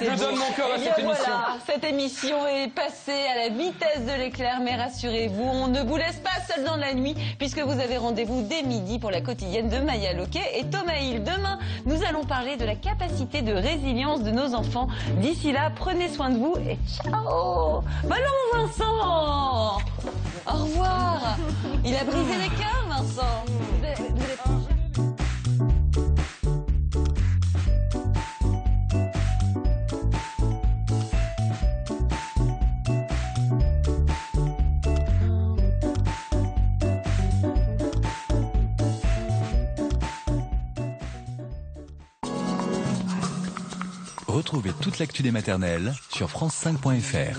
Je donne mon cœur à cette émission. Voilà, cette émission est passée à la vitesse de l'éclair, mais rassurez-vous, on ne vous laisse pas seul dans la nuit, puisque vous avez rendez-vous dès midi pour la quotidienne de Maya Loquet et Thomas Hill. Demain, nous allons parler de la capacité de résilience de nos enfants. D'ici là, prenez soin de vous et ciao! Bah non, Vincent! Au revoir! Il a brisé les cœurs, Vincent! Retrouvez toute l'actu des maternelles sur France5.fr.